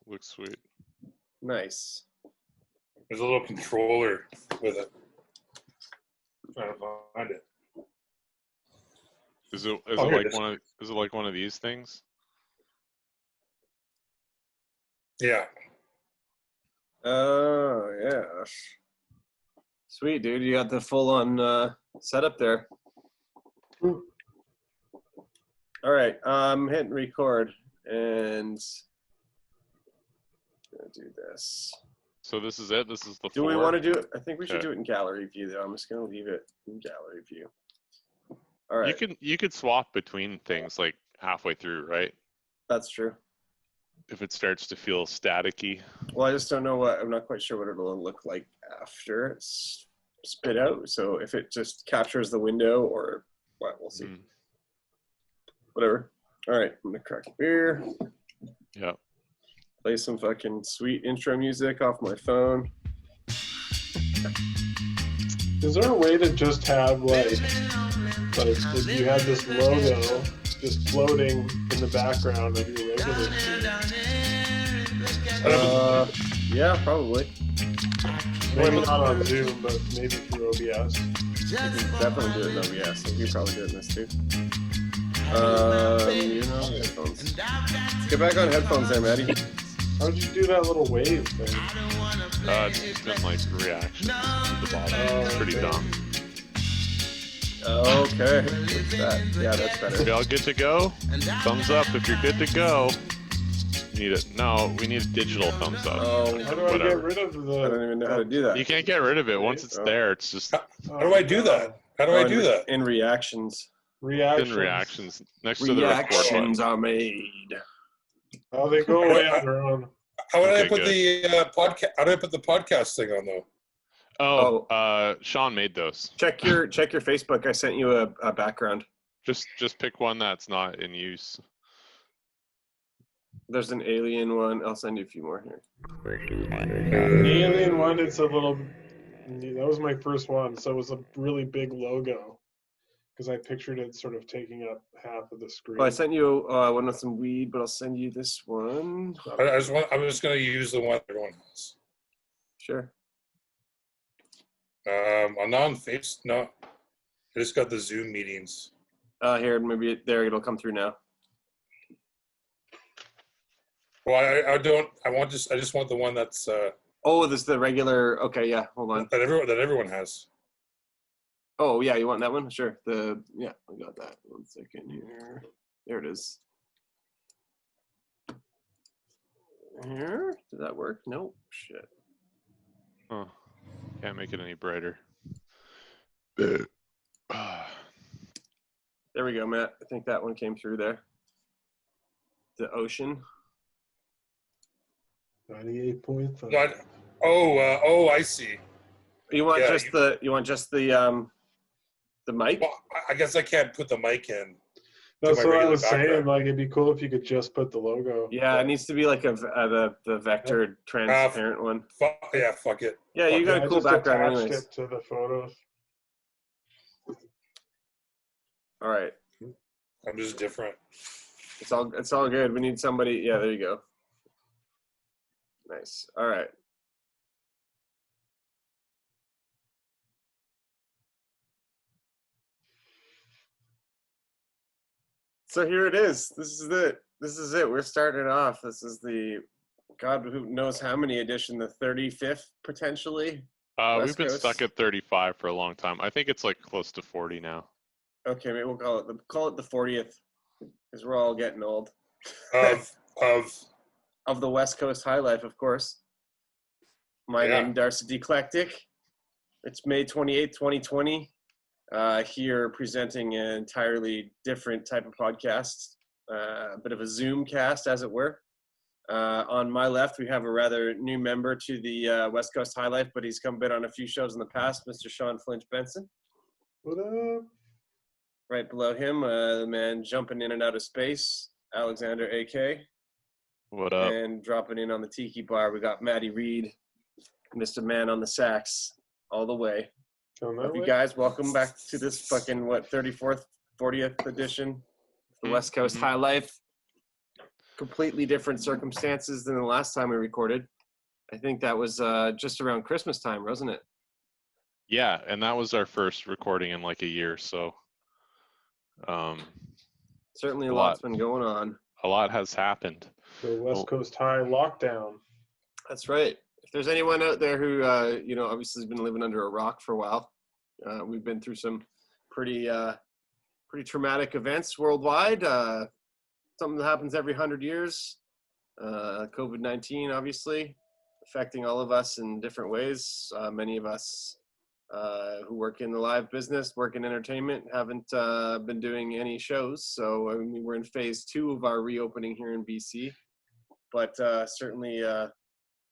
looks sweet. Nice. There's a little controller with it. I'm trying to find it. Is it like one of these things? Yeah. Oh yeah. Sweet, dude. You got the full-on setup there. All right, I'm hitting record, and I'm gonna do this. So this is it? This is the Do we four? want to do it? I think we should do it in gallery view, though. I'm just gonna leave it in gallery view. All right. You could swap between things like halfway through, right? That's true. If it starts to feel staticky. Well, I just don't know I'm not quite sure what it'll look like after it's spit out. So if it just captures the window or what, we'll see. Whatever. All right, I'm gonna crack a beer. Yeah. Play some fucking sweet intro music off my phone. Is there a way to just have like if you had this logo just floating in the background of your regular feed? Yeah, probably. Maybe not on Zoom, but maybe through OBS. You can definitely do it in OBS. I think you probably do it in this too. Headphones. Get back on headphones there, Maddie. How'd you do that little wave thing? It's just been like reaction at the bottom. It's pretty dumb. Okay. What's that? Yeah, that's better. We all good to go? Thumbs up if you're good to go. Need it? No, we need a digital thumbs up. Oh, How do I get rid of the? I don't even know how to do that. You can't get rid of it once it's there. It's just. How do I do that? How do I do that? In reactions. Reactions next to the record button. Reactions are made. Oh, they go away on their own. How do I put the podcast? How do I put the podcast thing on though? Sean made those. Check your Facebook. I sent you a background. Just pick one that's not in use. There's an alien one. I'll send you a few more here. The alien one, it's a little. That was my first one, so it was a really big logo because I pictured it sort of taking up half of the screen. Well, I sent you one with some weed, but I'll send you this one. I'm just going to use the one everyone has. Sure. I'm not on Face. No, I just got the Zoom meetings. Here, maybe it'll come through now. Well, I don't. I just want the one that's. Oh, this is the regular. Okay, yeah. Hold on. That everyone has. Oh, yeah. You want that one? Sure. Yeah, I got that. 1 second here. There it is. Here. Did that work? Nope. Shit. Oh, can't make it any brighter. There we go, Matt. I think that one came through there. The ocean. 98.5. No, I see. You want the mic? Well, I guess I can't put the mic in. That's what I was saying. Like, it'd be cool if you could just put the logo. Yeah, it needs to be like the vector transparent one. Fuck it. Yeah, you got a cool background anyways. It to the photos. All right. I'm just different. It's all good. We need somebody. Yeah, there you go. Nice. All right. So here it is. This is it. We're starting off. This is the God who knows how many edition, the 35th potentially. We've been stuck at 35 for a long time. I think it's like close to 40 now. Okay, maybe we'll call it the 40th because we're all getting old. Of the West Coast Highlife, of course. My name, Darcy Declectic. It's May 28th, 2020. Here presenting an entirely different type of podcast, a bit of a Zoom cast, as it were. On my left, we have a rather new member to the West Coast Highlife, but he's been on a few shows in the past, Mr. Sean Flinch Benson. What up? Right below him, the man jumping in and out of space, Alexander AK. What up? And dropping in on the Tiki Bar, we got Matty Reed, Mr. Man on the sax, all the way. Love you guys. Welcome back to this fucking, 34th, 40th edition of the West Coast Highlife. completely different circumstances than the last time we recorded. I think that was just around Christmas time, wasn't it? Yeah, and that was our first recording in like a year, so Certainly a a lot's lot. been going on. A lot has happened. The West Coast High lockdown. That's right. If there's anyone out there who, obviously has been living under a rock for a while, we've been through some pretty traumatic events worldwide. Something that happens every 100 years. COVID-19, obviously, affecting all of us in different ways. Many of us who work in the live business, work in entertainment, haven't been doing any shows. So I mean, we're in phase 2 of our reopening here in BC, but certainly a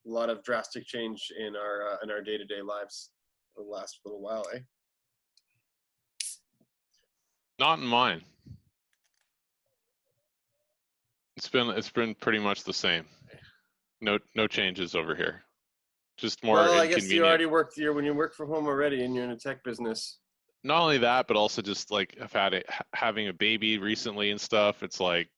lot of drastic change in our day-to-day lives for the last little while, eh? Not in mine. It's been pretty much the same. No changes over here. Just more Well, I inconvenient. guess you already worked here when you work from home already, and you're in a tech business. Not only that, but also just like having a baby recently and stuff. It's like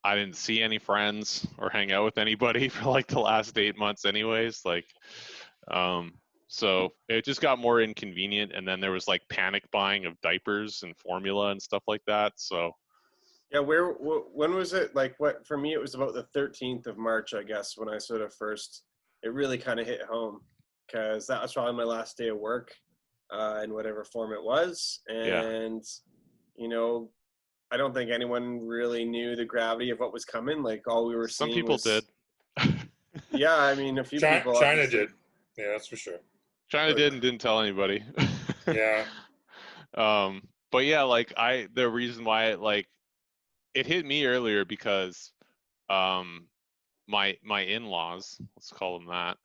I didn't see any friends or hang out with anybody for like the last 8 months, anyways. Like, so it just got more inconvenient. And then there was like panic buying of diapers and formula and stuff like that. So. Yeah, when was it? Like, what, for me, it was about the 13th of March, I guess, when I sort of first, it really kind of hit home, because that was probably my last day of work in whatever form it was. And, I don't think anyone really knew the gravity of what was coming. Like, all we were seeing Some people did. Yeah, I mean, a few people. China did. Yeah, that's for sure. China did and didn't tell anybody. Yeah. But yeah, like the reason why it hit me earlier because my in-laws, let's call them that,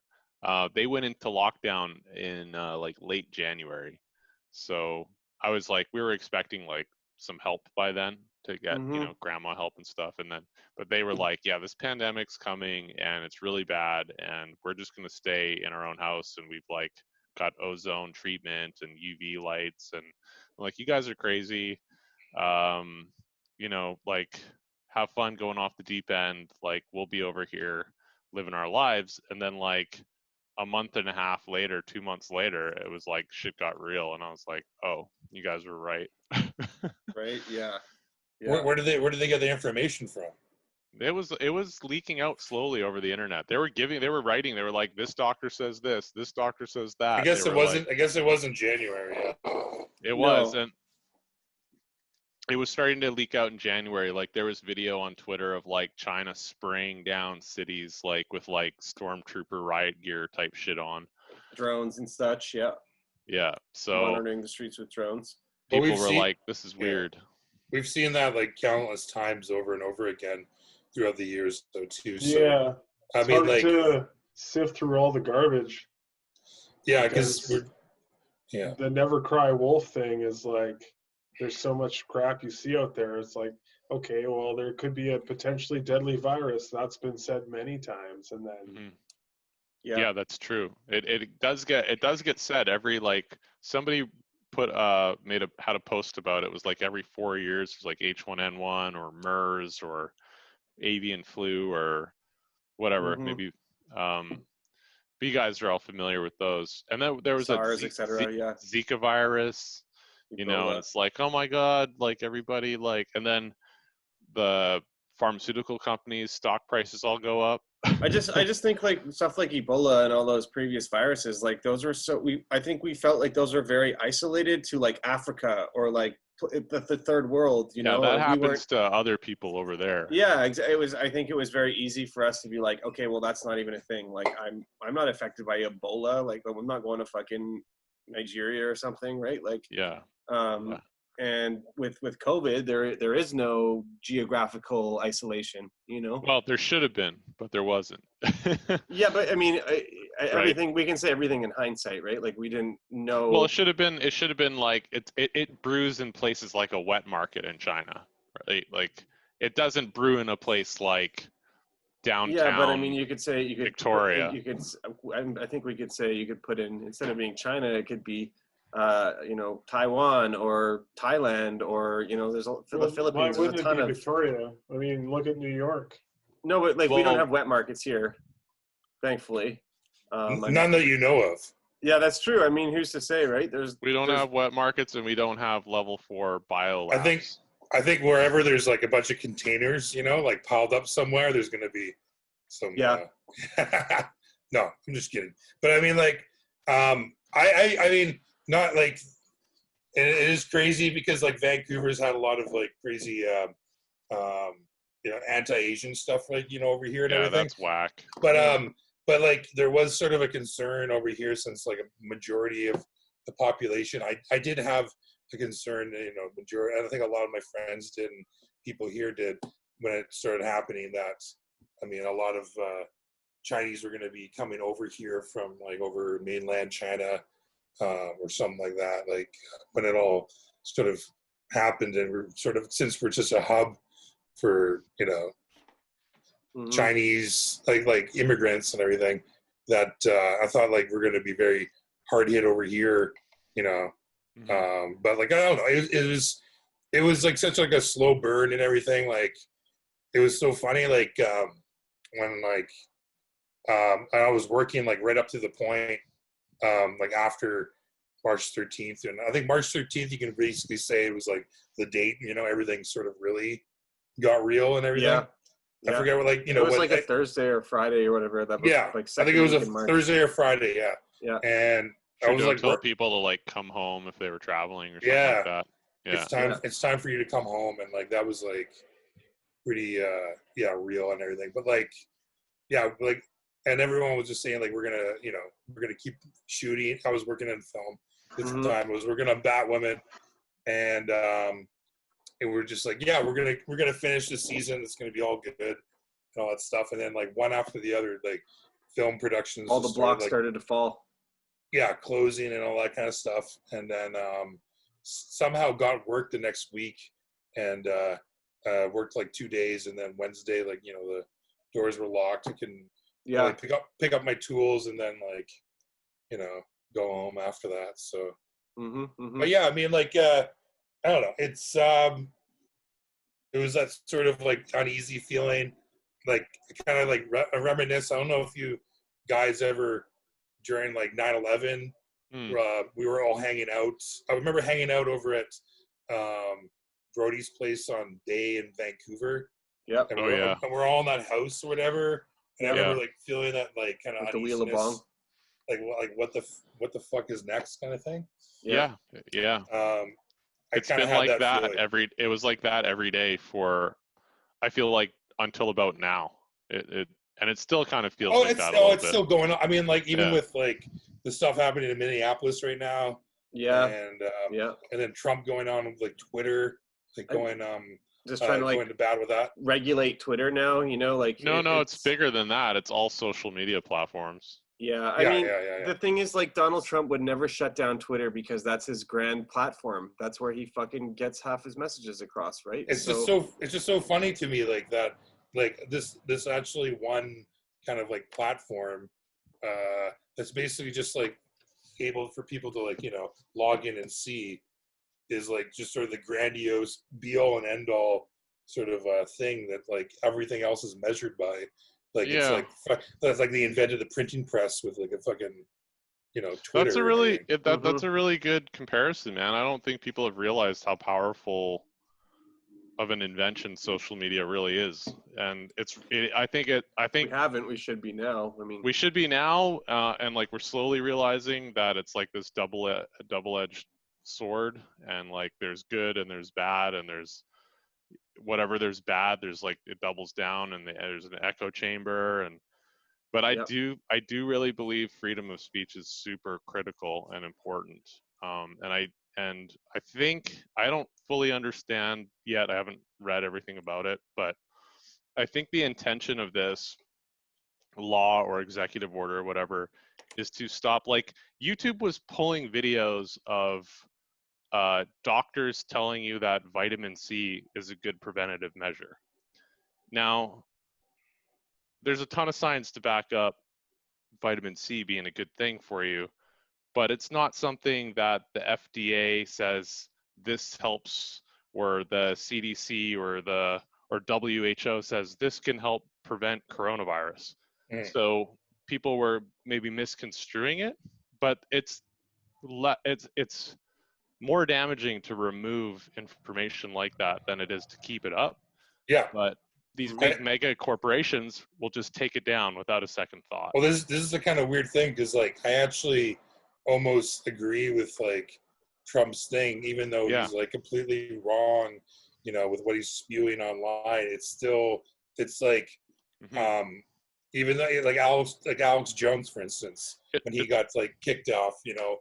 they went into lockdown in like late January. So I was like, we were expecting like some help by then to get grandma help and stuff, but they were like, yeah, this pandemic's coming and it's really bad and we're just gonna stay in our own house, and we've like got ozone treatment and UV lights, and I'm like, you guys are crazy. Like, have fun going off the deep end. Like, we'll be over here living our lives. And then like a month and a half later, 2 months later, it was like shit got real, and I was like, oh, you guys were right. Right? Yeah. Where did they get the information from? It was leaking out slowly over the internet. They were writing, they were like, this doctor says this doctor says that. I guess it wasn't January. Yeah. It was, and it was starting to leak out in January. Like, there was video on Twitter of like China spraying down cities like with like stormtrooper riot gear type shit on. Drones and such, yeah. Yeah. So monitoring the streets with drones. People were like, this is weird. We've seen that like countless times over and over again throughout the years though too. So, yeah. I it's mean, hard like, to sift through all the garbage. Yeah, because the never cry wolf thing is like, there's so much crap you see out there. It's like, okay, well, there could be a potentially deadly virus. That's been said many times, and then yeah, that's true. It does get said every, like, somebody had a post about it. It was like every 4 years it was like H1N1 or MERS or avian flu or whatever. Maybe but you guys are all familiar with those. And then there was SARS, etc. Zika virus, and it's like, oh my God, like everybody, like, and then the pharmaceutical companies' stock prices all go up. I just think like stuff like Ebola and all those previous viruses, like those were I think we felt like those were very isolated to like Africa or like the third world, that happens to other people over there. Yeah, I think it was very easy for us to be like, okay, well, that's not even a thing. Like, I'm not affected by Ebola. Like, I'm not going to fucking Nigeria or something, right? Like, and with COVID, there is no geographical isolation, Well, there should have been, but there wasn't. Yeah, but I mean, everything, we can say everything in hindsight, right? Like, we didn't know. Well, it should have been like it brews in places like a wet market in China, right? Like, it doesn't brew in a place like downtown. Yeah, but I mean, you could say Victoria. I think we could say you could put in, instead of being China, it could be Taiwan or Thailand or there's the Philippines. Why wouldn't there's a ton it be of Victoria? I mean, look at New York. No, but like we don't Well- have wet markets here, thankfully. None that you know of. Yeah, that's true. I mean, who's to say, right? We don't have wet markets, and we don't have level 4 bio I labs. think wherever there's like a bunch of containers, you know, like piled up somewhere, there's going to be some. Yeah. No, I'm just kidding. But I mean, like, I mean, not like, and it is crazy because like Vancouver's had a lot of like crazy, you know, anti-Asian stuff, like, you know, over here and Yeah, everything. that's whack. But like there was sort of a concern over here since like a majority of the population. I did have a concern, you know, majority. I think a lot of my friends did, and people here did when it started happening. That I mean, a lot of Chinese were going to be coming over here from like over mainland China or something like that. Like when it all sort of happened, and we're sort of, since we're just a hub for, you know, Chinese like immigrants and everything, that I thought like we're going to be very hard hit over here, you know. But like I don't know, it was like such like a slow burn and everything. Like it was so funny. Like when like I was working like right up to the point, like after March 13th, and I think March 13th you can basically say it was like the date. You know, everything sort of really got real and everything. Yeah. I forget what, like, you know, it was what, like a Thursday or Friday or whatever. That was yeah, like I think it was a March. Thursday or Friday. Yeah. Yeah. And I Sure, was don't like, tell people to like come home if they were traveling or something yeah, like that. Yeah. it's time for you to come home, and like that was like pretty yeah, real and everything. But like, yeah, like, and everyone was just saying like we're gonna keep shooting. I was working in film at the time. We're gonna bat women, and we're just like, yeah, we're gonna finish the season. It's gonna be all good and all that stuff. And then like one after the other, like film productions, all the blocks started to fall. Yeah, closing and all that kind of stuff. And then somehow got work the next week, and worked like 2 days, and then Wednesday, like, you know, the doors were locked. I can like pick up my tools and then like, you know, go home after that. So but yeah, I mean, like I don't know, it's it was that sort of like uneasy feeling, like kind of like reminisce. I don't know if you guys ever, during like 9/11, we were all hanging out. I remember hanging out over at Brody's place on Day in Vancouver. Yep. And we're all in that house or whatever. And I remember like feeling that like kind of the wheel of bong. Like what the fuck is next kind of thing. Yeah. It's been like that it was like that every day for, I feel like, until about now. And it still kind of feels like that a little bit. It's still going on. I mean, like, even with like the stuff happening in Minneapolis right now. Yeah. And and then Trump going on with like Twitter, like going just trying to like going to bat with that. Regulate Twitter now, you know, like no, it's bigger than that. It's all social media platforms. Yeah, I mean, the thing is, like, Donald Trump would never shut down Twitter because that's his grand platform. That's where he fucking gets half his messages across, right? It's just so funny to me, like that, like this actually one kind of like platform that's basically just like able for people to, like, you know, log in and see, is like just sort of the grandiose be all and end all sort of thing that like everything else is measured by. Like, it's like that's like they invented the printing press with like a fucking, you know, Twitter. That's a really that's a really good comparison, man. I don't think people have realized how powerful of an invention social media really is, and I think we haven't. We should be now. I mean, we should be now, and like we're slowly realizing that it's like this double-edged sword, and like there's good and there's bad, and there's whatever there's bad, there's like it doubles down, and there's an echo chamber. But I do really believe freedom of speech is super critical and important. And I think I don't fully understand yet. I haven't read everything about it, but I think the intention of this law or executive order or whatever is to stop, like, YouTube was pulling videos of doctors telling you that vitamin C is a good preventative measure. Now, there's a ton of science to back up vitamin C being a good thing for you, but it's not something that the FDA says this helps, or the CDC or the or WHO says this can help prevent coronavirus. So people were maybe misconstruing it, but it's more damaging to remove information like that than it is to keep it up. Yeah. But these big mega corporations will just take it down without a second thought. Well, this is a kind of weird thing because like I actually almost agree with like Trump's thing, even though he's like completely wrong, you know, with what he's spewing online. It's like even though like Alex Jones, for instance, when he got like kicked off, you know,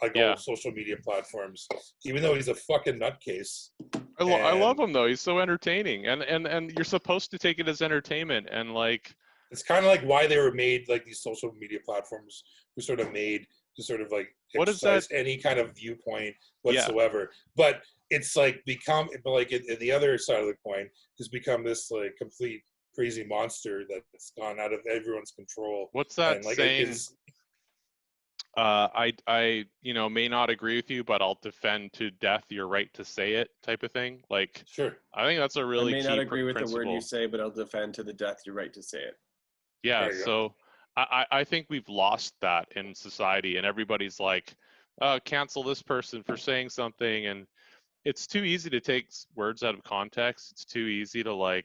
like all social media platforms, even though he's a fucking nutcase. I love him though. He's so entertaining, and you're supposed to take it as entertainment, and like it's kind of like why they were made. Like these social media platforms were sort of made to sort of like exercise any kind of viewpoint whatsoever. But it's like the other side of the coin has become this like complete crazy monster that's gone out of everyone's control. What's that and, like, saying? I may not agree with you, but I'll defend to death your right to say it, type of thing. Like, sure, I think that's a really key I may not agree with principle. the word you say, but I'll defend to the death your right to say it. Yeah, so I think we've lost that in society, and everybody's like, cancel this person for saying something, and it's too easy to take words out of context. It's too easy to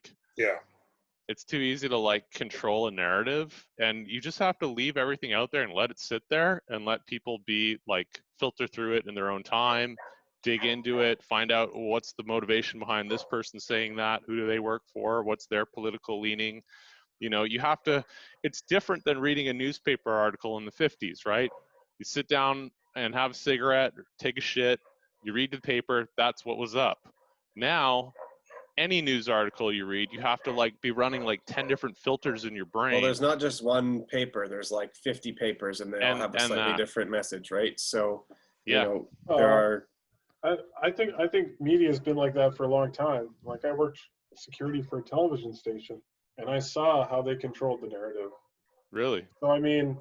control a narrative, and you just have to leave everything out there and let it sit there and let people be like filter through it in their own time, dig into it, find out what's the motivation behind this person saying that, who do they work for, what's their political leaning. You know, you have to, it's different than reading a newspaper article in the 50s, right? You sit down and have a cigarette or take a shit, you read the paper, that's what was up. Now, any news article you read, you have to like be running like 10 different filters in your brain. Well, there's not just one paper, there's like 50 papers and they all have a slightly different message, right? So, you know, there are... I think media has been like that for a long time. Like I worked security for a television station and I saw how they controlled the narrative. Really? So I mean,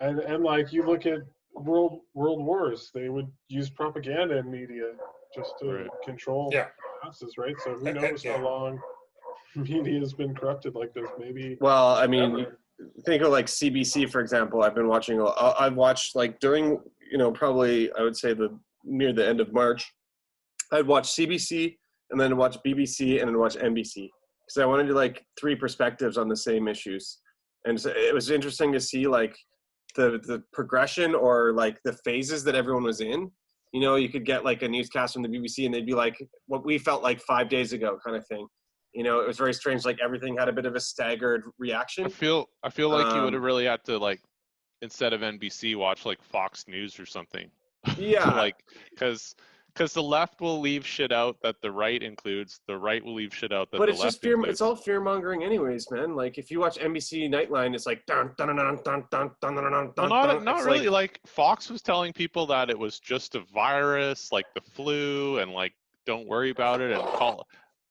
and like you look at world wars, they would use propaganda in media just to control masses, right? So who knows how long media has been corrupted like this? Maybe. Well, I mean, think of like CBC, for example. I've been watching. I've watched like during, you know, probably I would say near the end of March, I'd watch CBC and then watch BBC and then watch NBC because I wanted to like three perspectives on the same issues, and so it was interesting to see like the progression or like the phases that everyone was in. You know, you could get like a newscast from the BBC and they'd be like what we felt like 5 days ago kind of thing. You know, it was very strange. Like everything had a bit of a staggered reaction. I feel like you would have really had to like, instead of NBC, watch like Fox News or something. Yeah. Like, because the left will leave shit out that the right includes. The right will leave shit out that the left includes. But it's just fear. It's all fear mongering, anyways, man. Like if you watch NBC Nightline, it's like dun dun dun dun dun dun dun dun dun. Well, not really. Like Fox was telling people that it was just a virus, like the flu, and like don't worry about it, and call it.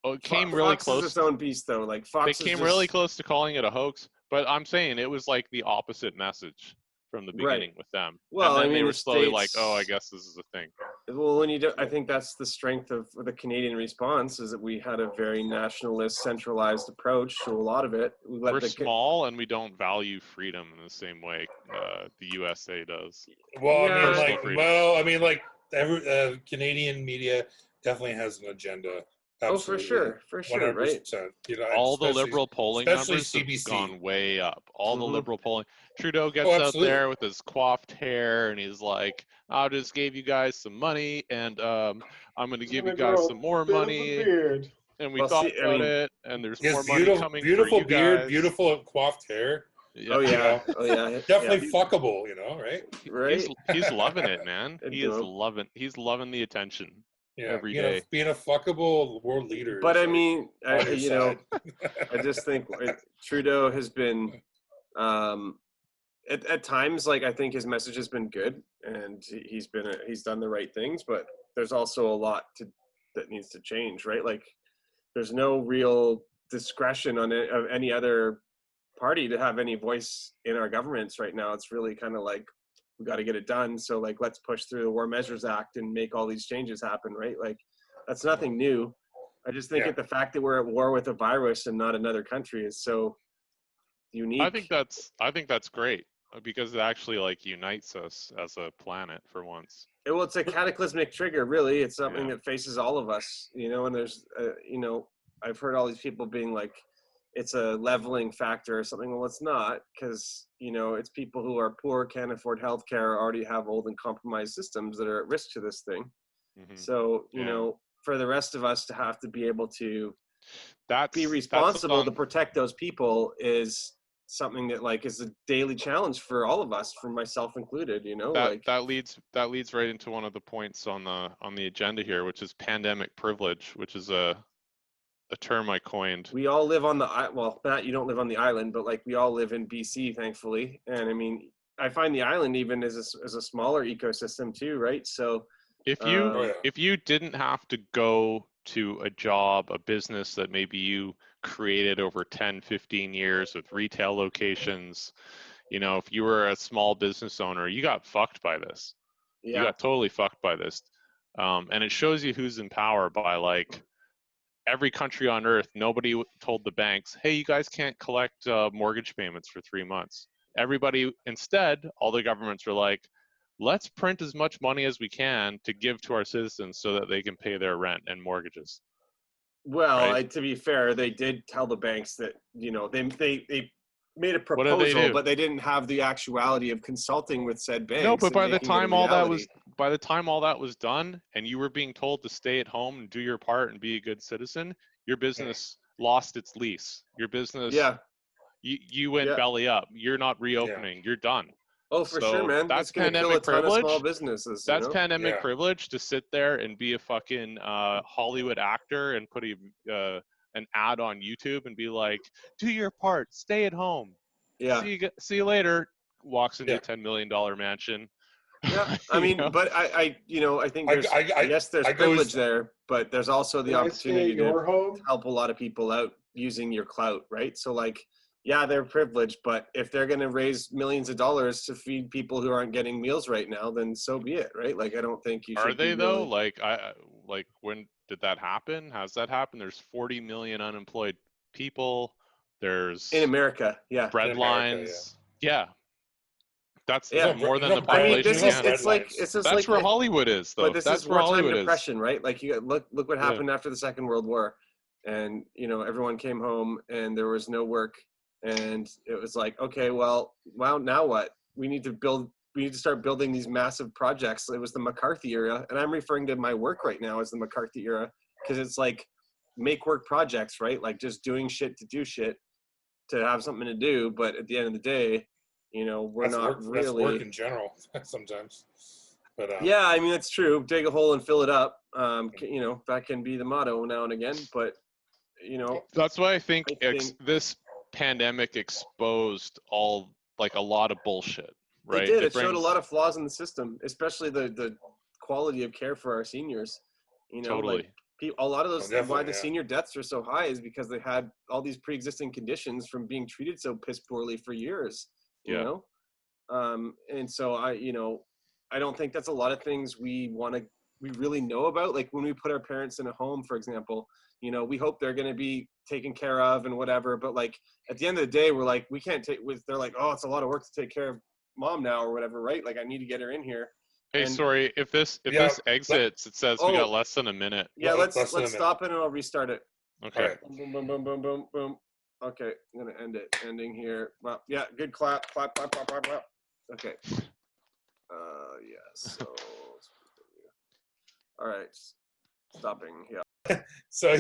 It came really close. Fox is its own beast, though. Like Fox, they came really close to calling it a hoax, but I'm saying it was like the opposite message from the beginning with them. Well, and then I mean, they were slowly like, oh, I guess this is a thing. Well, when you do, I think that's the strength of the Canadian response is that we had a very nationalist, centralized approach to a lot of it. We're small and we don't value freedom in the same way the USA does. Well, I mean, like every Canadian media definitely has an agenda. Absolutely. Oh, for sure, 100%, right? You know, all the liberal polling numbers CBC. have gone way up. All the liberal polling. Trudeau gets out there with his coiffed hair, and he's like, "I just gave you guys some money, and I'm going to give you guys some more money." And we thought about it, and there's more money coming beautiful for you beard, guys. Beautiful coiffed hair. Yeah. Oh yeah, definitely fuckable. You know, right? Right. He's loving it, man. He's loving the attention. Yeah, every day. Being a fuckable world leader. But I mean, you know, I just think Trudeau has been, at times, like I think his message has been good, and he's done the right things. But there's also a lot that needs to change, right? Like, there's no real discretion on it of any other party to have any voice in our governments right now. It's really kind of like, we got to get it done. So like, let's push through the War Measures Act and make all these changes happen, right? Like, that's nothing new. I just think that the fact that we're at war with a virus and not another country is so unique. I think that's great because it actually like unites us as a planet for once. Well, it's a cataclysmic trigger, really. It's something that faces all of us, you know. And there's, you know, I've heard all these people being like, it's a leveling factor or something. Well, it's not, because, you know, it's people who are poor, can't afford healthcare, already have old and compromised systems that are at risk to this thing. Mm-hmm. So, you know, for the rest of us to have to be able to be responsible to protect those people is something that like is a daily challenge for all of us, for myself included, you know. That leads right into one of the points on the agenda here, which is pandemic privilege, which is a term I coined. We all live on Matt, you don't live on the island, but like we all live in BC, thankfully. And I mean, I find the island even as a smaller ecosystem too, right? So if you didn't have to go to a job, a business that maybe you created over 10, 15 years with retail locations, you know, if you were a small business owner, you got fucked by this. You got totally fucked by this. And it shows you who's in power by like every country on earth. Nobody told the banks, hey, you guys can't collect mortgage payments for 3 months. Everybody, instead, all the governments were like, let's print as much money as we can to give to our citizens so that they can pay their rent and mortgages. Well, right? To be fair, they did tell the banks that, you know, they made a proposal, but they didn't have the actuality of consulting with said banks. No, but by the time all that was done and you were being told to stay at home and do your part and be a good citizen, your business lost its lease. Your business, you went belly up. You're not reopening. You're done. Oh, for sure, man. That's pandemic privilege. Small businesses. That's pandemic privilege to sit there and be a fucking Hollywood actor and put an ad on YouTube and be like, do your part, stay at home. Yeah. See you later. Walks into a $10 million mansion. Yeah, I mean, but I think there's there's privilege there, but there's also the opportunity to help a lot of people out using your clout, right? So like, yeah, they're privileged, but if they're going to raise millions of dollars to feed people who aren't getting meals right now, then so be it, right? Like, I don't think you should. Are they though? Like, when did that happen? Has that happened? There's 40 million unemployed people. There's in America, bread lines, That's more than the population. I mean, that's where Hollywood is, though. But this is wartime depression, right? Like, you look what happened after the Second World War, and you know, everyone came home and there was no work. And it was like, okay, well, now what? We need to start building these massive projects. It was the McCarthy era. And I'm referring to my work right now as the McCarthy era, because it's like make work projects, right? Like just doing shit to do shit, to have something to do. But at the end of the day, you know, that's work in general sometimes. But yeah, I mean, it's true. Dig a hole and fill it up. You know, that can be the motto now and again. But, you know. That's why I think this pandemic exposed a lot of bullshit, right? It did. It showed a lot of flaws in the system, especially the quality of care for our seniors. You know, totally. Like, a lot of those, why the senior deaths are so high is because they had all these pre-existing conditions from being treated so piss poorly for years. You know, and so I don't think that's a lot of things we really know about. Like when we put our parents in a home, for example, you know, we hope they're going to be taken care of and whatever. But like at the end of the day, we're like, we can't they're like, oh, it's a lot of work to take care of mom now or whatever, right? Like I need to get her in here. Hey, sorry, if this exits, it says we got less than a minute. Yeah, let's stop it and I'll restart it. Okay. Right. Boom, boom, boom, boom, boom, boom. Okay, I'm gonna end it. Ending here. Well, yeah, good clap. Okay. So. All right. Stopping. Yeah. So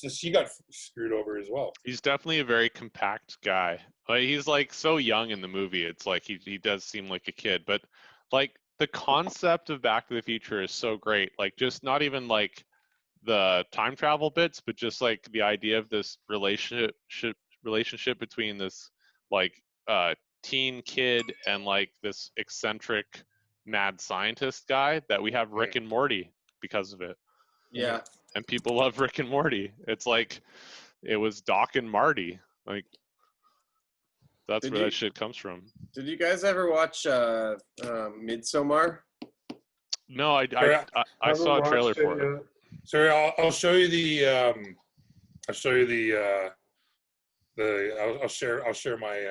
she got screwed over as well. He's definitely a very compact guy. Like he's like so young in the movie. It's like he does seem like a kid, but like the concept of Back to the Future is so great. Like just not even like the time travel bits, but just like the idea of this relationship between this like teen kid and like this eccentric mad scientist guy that we have Rick and Morty because of it. Yeah. And people love Rick and Morty. It's like it was Doc and Marty. Like that's where that shit comes from. Did you guys ever watch Midsommar? No, I saw a trailer for it. Sorry, I'll show you the I'll show you I'll share my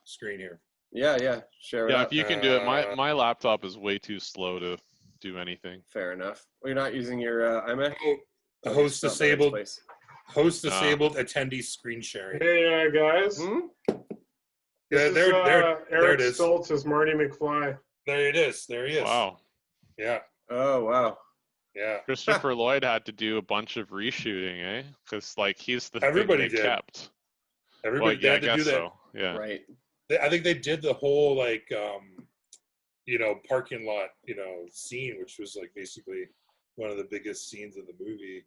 screen here. Yeah. Share it Yeah, up. if you can do it. My laptop is way too slow to do anything. Fair enough. Well, you're not using your iMac? Oh, host disabled. Host disabled attendee screen sharing. Hey guys. Yeah, this there Eric it is. Stoltz as Marty McFly. There it is. There he is. Wow. Yeah. Oh wow. Yeah. Christopher Lloyd had to do a bunch of reshooting, eh? Because like he's the Everybody thing they did. kept. Everybody Well, yeah, I had to do guess that. so. Yeah. Right. I think they did the whole like parking lot scene, which was like basically one of the biggest scenes of the movie.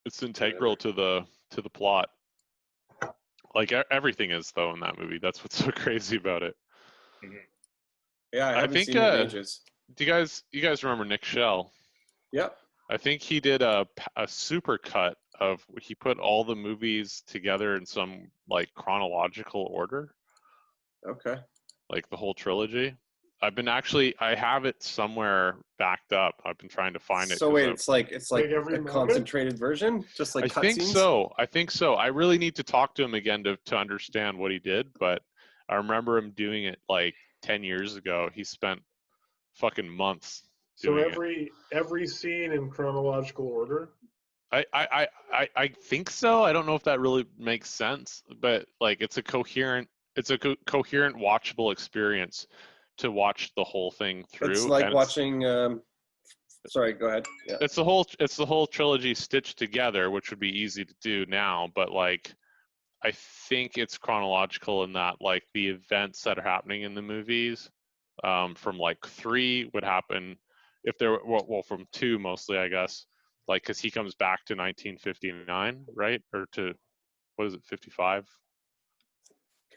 It's integral to the plot. Like everything is though in that movie. That's what's so crazy about it. Mm-hmm. Yeah, I haven't think seen it in ages. Do you guys remember Nick Shell? Yep. I think he did a super cut of he put all the movies together in some like chronological order. Okay. Like the whole trilogy. I have it somewhere backed up. I've been trying to find it. So wait, it's like every a moment? concentrated version, just like I think cutscenes. so. I think so. I really need to talk to him again to understand what he did, but I remember him doing it like 10 years ago. He spent fucking months So doing every scene in chronological order. I think so. I don't know if that really makes sense, but like it's a coherent watchable experience to watch the whole thing through. It's like watching. Sorry, go ahead. Yeah. It's the whole trilogy stitched together, which would be easy to do now, but like I think it's chronological in that like the events that are happening in the movies from like 3 would happen if there well from 2 mostly, I guess, like because he comes back to 1959, right? Or to what is it, 55,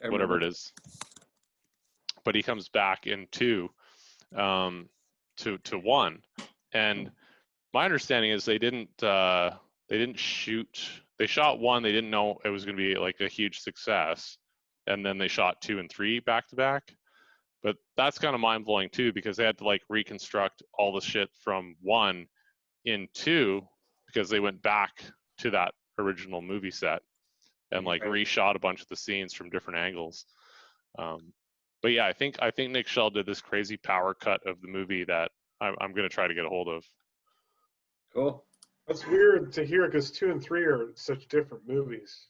whatever it is, but he comes back in 2 to 1, and my understanding is they didn't shoot. They shot 1. They didn't know it was going to be like a huge success, and then they shot 2 and 3 back to back. But that's kind of mind blowing too, because they had to like reconstruct all the shit from 1 in 2 because they went back to that original movie set and like reshot a bunch of the scenes from different angles. But yeah, I think Nick Shell did this crazy power cut of the movie that I'm going to try to get a hold of. Cool. That's weird to hear because 2 and 3 are such different movies.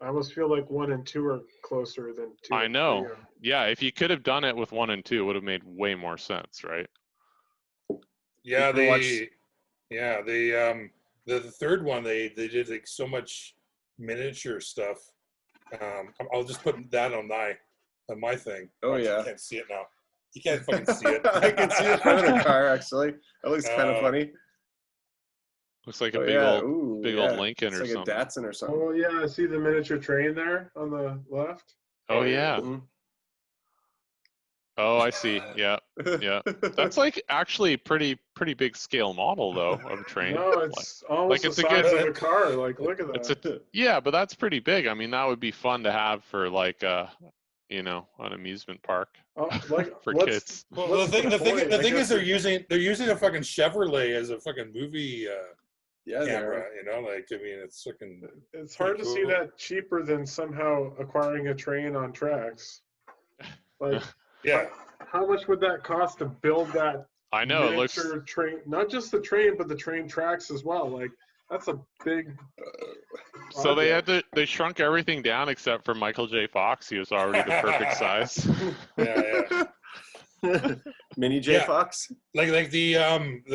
I almost feel like 1 and 2 are closer than 2. I know. 3 are. Yeah, if you could have done it with 1 and 2, it would have made way more sense, right? Yeah, the third one they did like so much miniature stuff. I'll just put that on my thing. Oh yeah. You can't see it now. You can't fucking see it. I can see the front of the car actually. That looks kind of funny. Looks like a big old Lincoln it's or like something. a Datsun or something. Oh yeah, I see the miniature train there on the left. Oh yeah. Mm-hmm. Oh, I see. Yeah, yeah. That's like actually pretty big scale model though of a train. No, it's almost it's the size of a car. Like, look at that. Yeah, but that's pretty big. I mean, that would be fun to have for like an amusement park for kids. Well, the thing is they're using a fucking Chevrolet as a fucking movie camera. Like I mean, it's fucking. It's hard to see that cheaper than somehow acquiring a train on tracks. Like. Yeah. How much would that cost to build that? I know it looks train, not just the train, but the train tracks as well. Like that's a big. So they shrunk everything down except for Michael J. Fox. He was already the perfect size. Yeah. Mini J Fox. Like the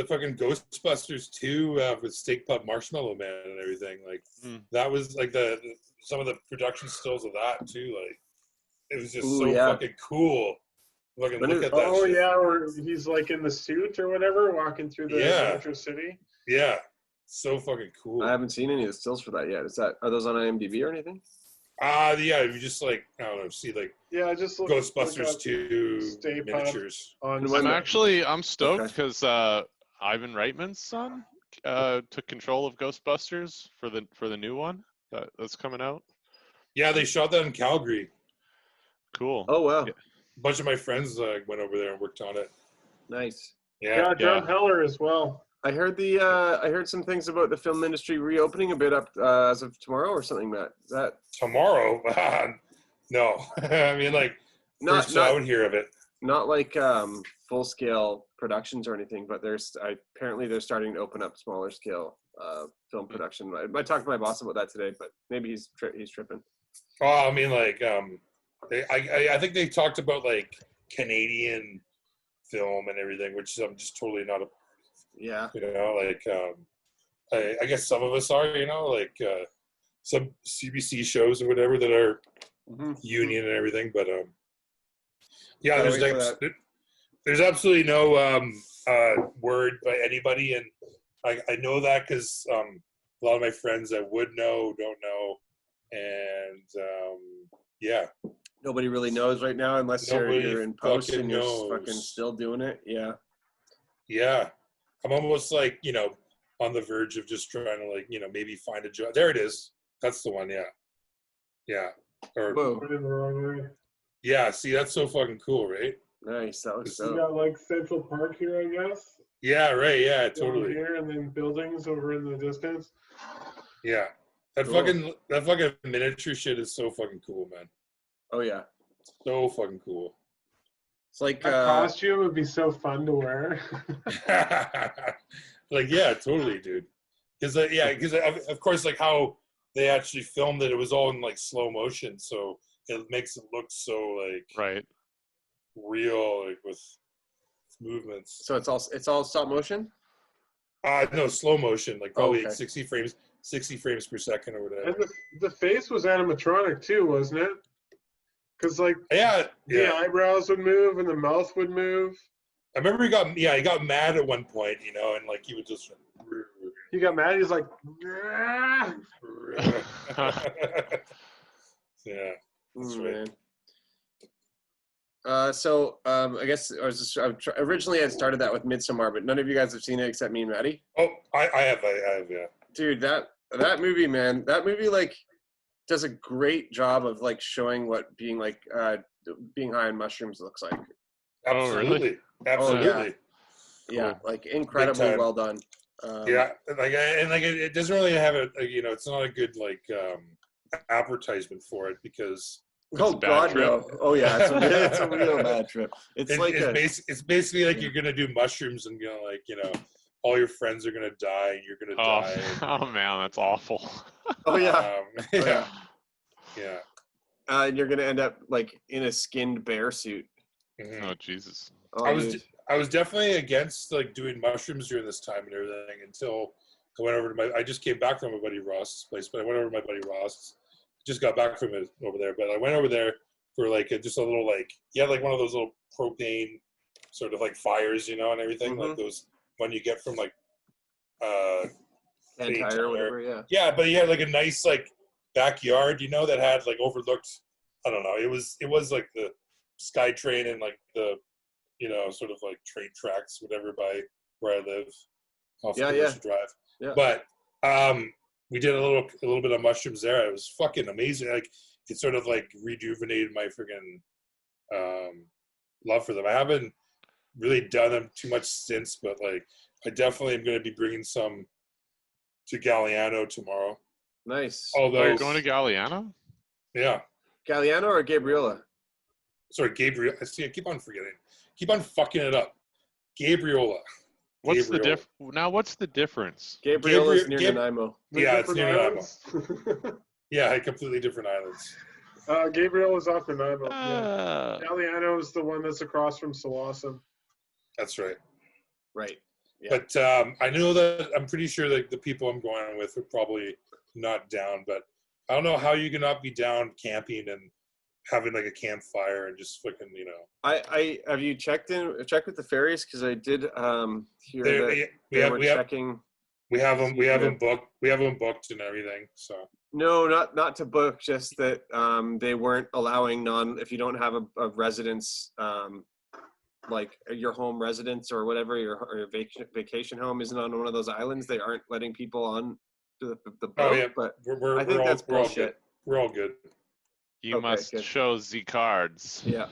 fucking Ghostbusters 2 with Steak Pub Marshmallow Man and everything. Like that was like some of the production stills of that too. Like it was just fucking cool. Fucking look at that. Oh shit. Yeah, where he's like in the suit or whatever, walking through the Metro City. Yeah, so fucking cool. I haven't seen any of the stills for that yet. Are those on IMDb or anything? Yeah, you just like I don't know, see like just look, Ghostbusters 2 miniatures. I'm stoked because Ivan Reitman's son took control of Ghostbusters for the new one that's coming out. Yeah, they shot that in Calgary. Cool. Oh wow. Yeah. A bunch of my friends went over there and worked on it. Nice. Yeah. John Heller as well. I heard some things about the film industry reopening a bit up as of tomorrow or something, Matt. Is that Tomorrow? No. I mean, like, first I would hear of it. Not like full scale productions or anything, but apparently they're starting to open up smaller scale film production. I talked to my boss about that today, but maybe he's tripping. Oh, I mean, like, I think they talked about like Canadian film and everything, which I'm just totally not a part of. Yeah. You know, like, I guess some of us are, you know, like some CBC shows or whatever that are union and everything, but yeah, there's absolutely no word by anybody, and I know that because a lot of my friends that would know don't know, and yeah. Nobody really knows right now unless you're in post and you're fucking still doing it. Yeah. Yeah. I'm almost like, you know, on the verge of just trying to like, you know, maybe find a job. There it is. That's the one. Yeah. Yeah. Or, yeah. See, that's so fucking cool, right? Nice. That was so. You got like Central Park here, I guess. Yeah. Right. Yeah. Totally. Here and then buildings over in the distance. Yeah. That fucking miniature shit is so fucking cool, man. Oh yeah. So fucking cool. It's like that costume would be so fun to wear. Like, yeah, totally, dude. Because of course, like how they actually filmed it was all in like slow motion, so it makes it look so like real, like with movements. So it's all stop motion. No, slow motion, like probably 60 frames per second or whatever. And the face was animatronic too, wasn't it? Because like the eyebrows would move and the mouth would move. I remember he got mad at one point, you know, and like he would just. He got mad. He's like, yeah, that's right. So I guess originally I started that with Midsommar, but none of you guys have seen it except me and Maddie. Oh, I have, yeah. Dude, that movie, man, that movie like does a great job of like showing what being high on mushrooms looks like. Absolutely. Absolutely. Yeah, like incredibly well done. Yeah, it doesn't really have it's not a good like advertisement for it because no. Oh yeah, it's a real bad trip. It's basically like you're gonna do mushrooms and all your friends are gonna die and you're gonna die. Oh man, that's awful. Oh yeah. Yeah. And you're gonna end up like in a skinned bear suit. Mm-hmm. Oh Jesus. I was definitely against like doing mushrooms during this time and everything until I went over to I just came back from my buddy Ross's place, but I went over to my buddy Ross. Just got back from it over there, but I went over there for like just a little like one of those little propane sort of like fires, and everything like those one you get from like Tire or whatever, yeah. Yeah, but he had like a nice like backyard, that had like overlooked. I don't know. It was like the SkyTrain and like the sort of like train tracks, whatever, by where I live off Commercial Drive. Yeah. But we did a little bit of mushrooms there. It was fucking amazing. Like it sort of like rejuvenated my friggin' love for them. I haven't really done them too much since, but like I definitely am going to be bringing some to Galliano tomorrow. Nice. Although you're going to Galliano? Yeah. Galliano or Gabriola? Sorry, Gabriel. See, I keep on forgetting. Keep on fucking it up. Gabriola. What's the difference? Gabriola's is near Nanaimo. Yeah, it's near Nanaimo. Yeah, completely different islands. Gabriel is off Nanaimo. Yeah. Galliano is the one that's across from Tsawwassen. That's right. Right. Yeah. But I know that I'm pretty sure that the people I'm going with are probably not down, but I don't know how you can not be down camping and having like a campfire and just fucking, I have you checked with the ferries? Because I did hear that we have them booked and everything. So no, not to book, just that they weren't allowing if you don't have a residence, like your home residence or whatever, your vacation home isn't on one of those islands. They aren't letting people on the boat. Oh yeah, but I think that's bullshit. We're all good. You must show the cards. Yeah,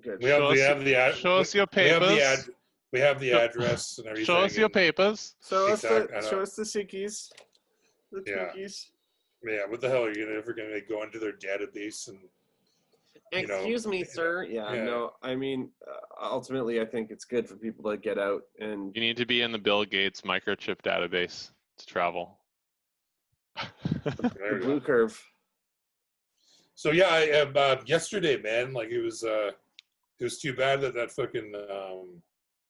good. Show us your papers. we have the address and everything. Show us your papers. Show us the I know. show us the Sickies, the Yeah. Twinkies. Yeah, what the hell are you ever gonna go into their database and Excuse me, sir. Yeah, yeah. no. I mean, ultimately, I think it's good for people to get out and. You need to be in the Bill Gates microchip database to travel. The blue curve. So yeah, I yesterday, man, like it was too bad that fucking The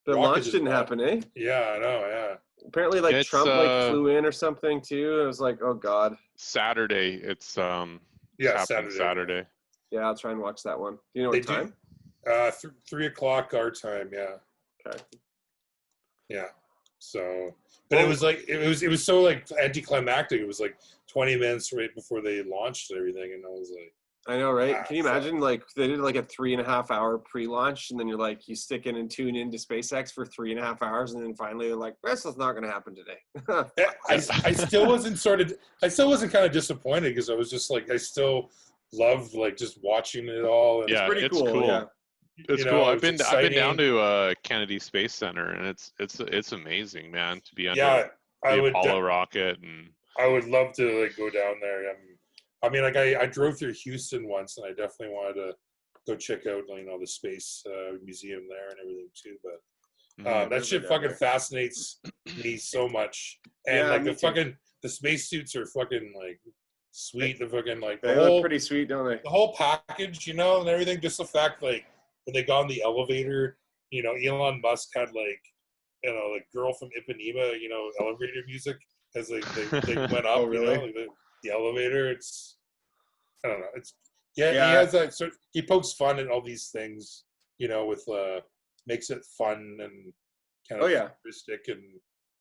rocket launch didn't happen, eh? Yeah, I know, yeah. Apparently, like It's, Trump flew in or something too. It was like, oh god. Saturday. It's Yeah, happening Saturday. Yeah, I'll try and watch that one. Do you know what time? 3 o'clock our time, yeah. Okay. Yeah. So, but it was like it was so like anticlimactic. It was like 20 minutes right before they launched everything, and I was like, I know, right? Can you imagine? Like they did like a 3.5 hour pre-launch, and then you're like, you stick in and tune into SpaceX for 3.5 hours, and then finally they're like, this is not going to happen today. I still wasn't kind of disappointed because I was just like, I still loved like just watching it all. And Yeah, it's pretty cool. Yeah. It's cool. I've been down exciting. to Kennedy Space Center, and it's amazing, man, to be under I the would Apollo rocket. And I would love to like go down there. I mean, like I drove through Houston once, and I definitely wanted to go check out, the space museum there and everything too. But that shit fucking fascinates me so much. And Yeah, like me too. the spacesuits are fucking like sweet. The fucking like They look pretty sweet, don't they? the whole package, and everything. Just the fact like when they got on the elevator, Elon Musk had like like Girl from Ipanema, elevator music as they went up. Oh, really? Like the elevator. It's I don't know. It's He Yeah. has that sort. He pokes fun at all these things. With makes it fun and kind of futuristic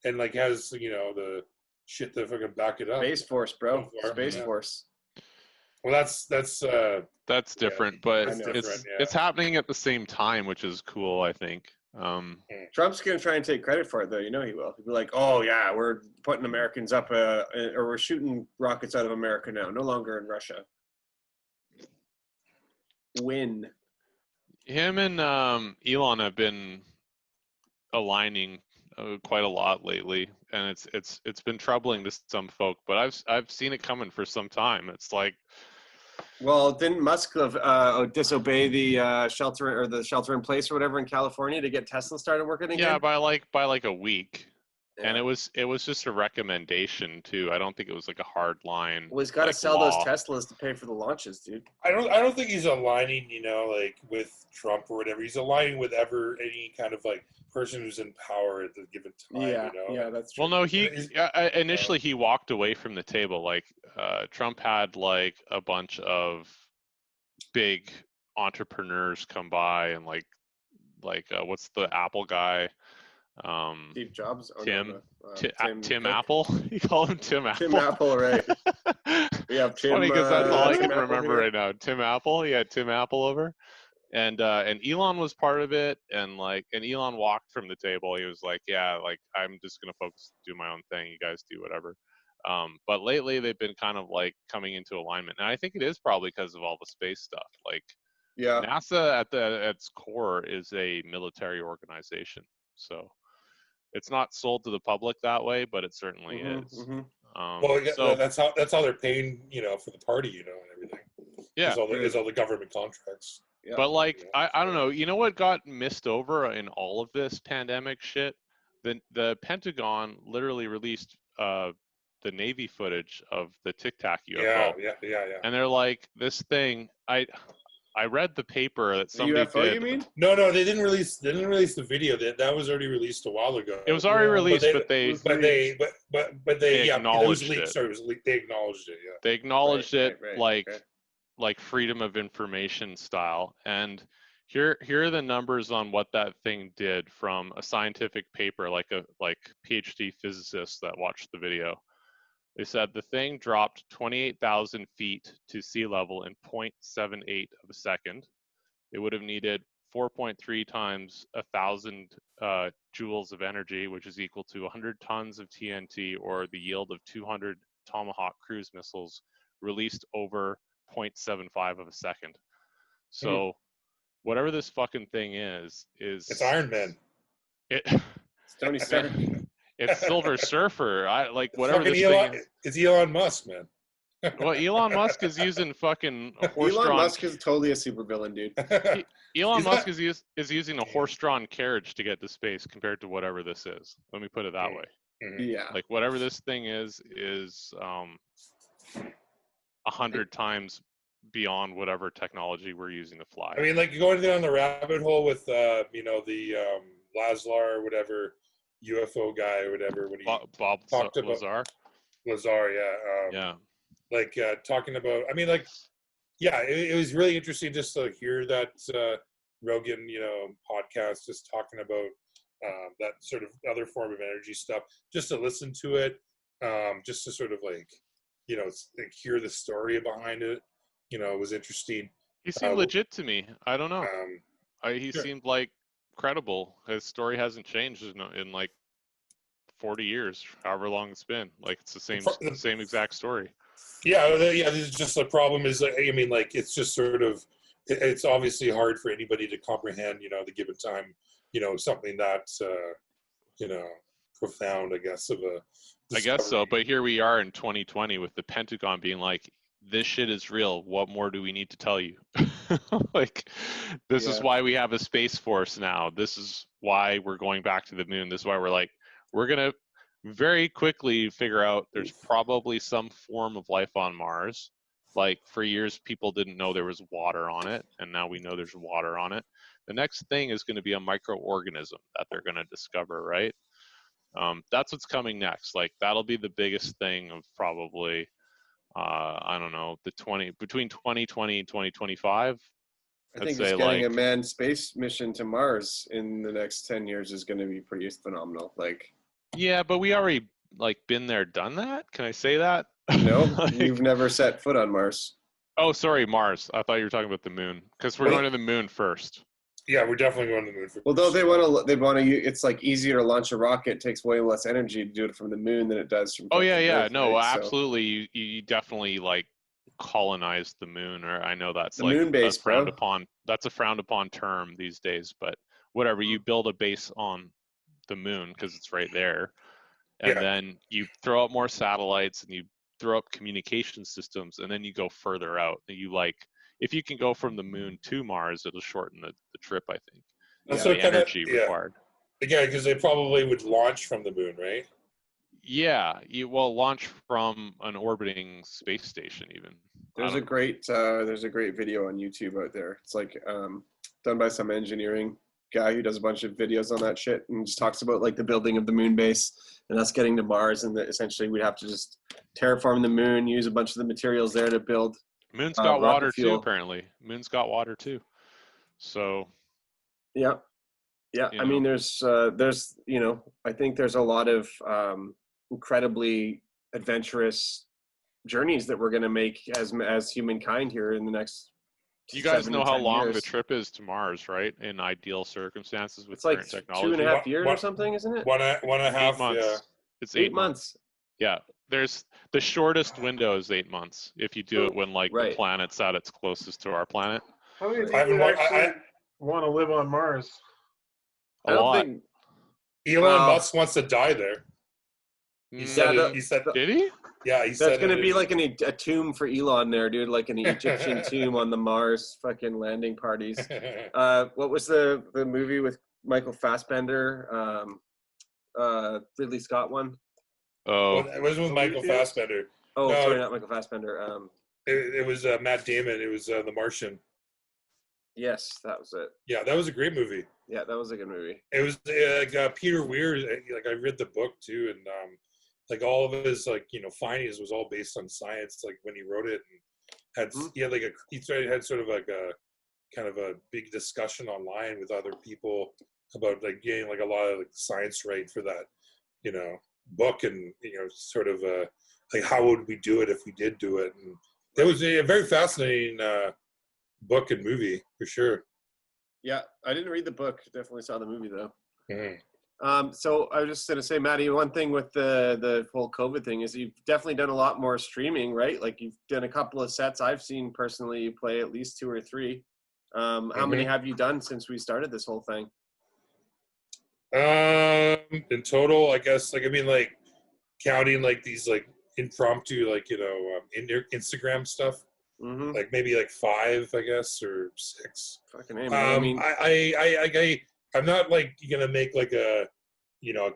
and like has the shit to fucking back it up. Space Force, bro. So far, Space yeah. Force. Well, that's different, but it's different, it's happening at the same time, which is cool, I think. Trump's gonna try and take credit for it, though. He will. He'll be like, "Oh yeah, we're putting Americans up, or we're shooting rockets out of America now, no longer in Russia." Win. Him and Elon have been aligning quite a lot lately, and it's been troubling to some folk. But I've seen it coming for some time. It's like, well, didn't Musk disobey the shelter in place or whatever in California to get Tesla started working again? Yeah, by like a week. Yeah. And it was just a recommendation too. I don't think it was like a hard line. Well, he's got to sell those Teslas to pay for the launches, dude. I don't think he's aligning, like with Trump or whatever. He's aligning with any kind of like person who's in power at the given time. Yeah, that's true. Well, no, he initially he walked away from the table. Like Trump had like a bunch of big entrepreneurs come by and like what's the Apple guy? Steve Jobs. Tim Apple. You call him Tim Apple. Tim Apple, right? We have Tim. Funny because that's all I can Tim remember right now. Tim Apple. He had Tim Apple over, and Elon was part of it, and Elon walked from the table. He was like, "Yeah, like I'm just gonna do my own thing. You guys do whatever." But lately they've been kind of like coming into alignment, and I think it is probably because of all the space stuff. Like, yeah, NASA at its core is a military organization, so it's not sold to the public that way, but it certainly is. Well, that's how they're paying, for the party, and everything. Yeah, is all the government contracts. Yeah. But like, I don't know. You know what got missed over in all of this pandemic shit? The Pentagon literally released the Navy footage of the Tic Tac UFO. Yeah. And they're like, this thing. I read the paper that somebody UFO, did. you mean? No, they didn't release the video. That was already released a while ago. It was already released, but they acknowledged it. Sorry, it was leaked. They acknowledged it. Yeah. They acknowledged it right. like freedom of information style. And here are the numbers on what that thing did from a scientific paper, like PhD physicists that watched the video. They said the thing dropped 28,000 feet to sea level in 0.78 of a second. It would have needed 4.3 times 1,000 joules of energy, which is equal to 100 tons of TNT, or the yield of 200 Tomahawk cruise missiles released over 0.75 of a second. So whatever this fucking thing is it's Iron Man. It's Tony Stark. It's Silver Surfer. I like It's whatever fucking this Elon, thing is. it's Elon Musk, man. Well, Elon Musk is using fucking Elon horse-drawn. Musk is totally a supervillain, dude. Elon Musk is using a horse-drawn carriage to get to space compared to whatever this is. Let me put it that way. Yeah. Like whatever this thing is 100 times beyond whatever technology we're using to fly. I mean, like going down the rabbit hole with the Laszlo or whatever UFO guy or whatever when he Bob talked about Lazar, yeah. Like talking about, I mean, like, yeah, it was really interesting just to hear that Rogan, podcast, just talking about that sort of other form of energy stuff, just to listen to it, just to sort of like hear the story behind it. It was interesting. He seemed legit to me. I don't know. He Sure. seemed like credible. His story hasn't changed in like 40 years, however long it's been. Like it's the same exact story. Yeah. This is just the problem is, I mean, like, it's just sort of, it's obviously hard for anybody to comprehend, the given time, something that, profound, I guess, of a discovery. I guess so, but here we are in 2020 with the Pentagon being like, this shit is real. What more do we need to tell you? Like, this is why we have a space force now. This is why we're going back to the moon. This is why we're like, we're going to very quickly figure out there's probably some form of life on Mars. Like, for years, people didn't know there was water on it, and now we know there's water on it. The next thing is going to be a microorganism that they're going to discover, right? That's what's coming next. Like, that'll be the biggest thing of probably, I don't know, between 2020 and 2025. I think just getting a manned space mission to Mars in the next 10 years is going to be pretty phenomenal. Like, yeah, but we already been there, done that. Can I say that? No, you've never set foot on Mars. Oh, sorry, Mars. I thought you were talking about the moon because we're going to the moon first. Yeah, we're definitely going to the moon first. Well, though they want to. It's like easier to launch a rocket. It takes way less energy to do it from the moon than it does from. Oh yeah. Earth, no, right? absolutely. You definitely colonized the moon, or I know that's the moon base, frowned upon. That's a frowned upon term these days, but whatever. You build a base on the moon because it's right there, and then you throw up more satellites and you throw up communication systems, and then you go further out. And you if you can go from the moon to Mars, it'll shorten the trip, I think. That's the energy required. Yeah, because they probably would launch from the moon, right? Yeah, you will launch from an orbiting space station even. There's a great video on YouTube out there. It's like done by some engineering guy who does a bunch of videos on that shit and just talks about like the building of the moon base and us getting to Mars, and that essentially we'd have to just terraform the moon, use a bunch of the materials there to build. Moon's got water too, apparently. Moon's got water too. So. Yeah. I mean, there's I think there's a lot of incredibly adventurous journeys that we're going to make as humankind here in the next. You guys know how long the trip is to Mars, right? In ideal circumstances with current technology. 2.5 years or something, isn't it? One and a half 8 months. Yeah. It's 8 months. Yeah, there's the shortest window is 8 months if you do it when the planet's at its closest to our planet. How many people actually want to live on Mars? A lot. Elon Musk wants to die there. He said. Did he? Yeah, he said. That's going to be like a tomb for Elon there, dude. Like an Egyptian tomb on the Mars fucking landing parties. What was the movie with Michael Fassbender? Ridley Scott one. Oh, it was with Michael Fassbender. Oh, no, sorry, not Michael Fassbender. It was Matt Damon. It was The Martian. Yes, that was it. Yeah, that was a great movie. Yeah, that was a good movie. It was Peter Weir. I read the book too, and all of his findings was all based on science. Like when he wrote it, and he had sort of like a kind of a big discussion online with other people about getting a lot of science right for that book, and sort of how would we do it if we did do it. And it was a very fascinating book and movie for sure. Yeah, I didn't read the book. Definitely saw the movie though. Mm-hmm. So I was just gonna say, Maddie, one thing with the whole COVID thing is you've definitely done a lot more streaming, right? Like you've done a couple of sets. I've seen personally you play at least 2 or 3. How many have you done since we started this whole thing? In total, I guess, like, I mean, like, counting, like, these, like, impromptu, like, Instagram stuff, Mm-hmm. like, maybe, like, 5, I guess, or 6. Fucking A, man. I mean, I'm not, like, gonna make, like, a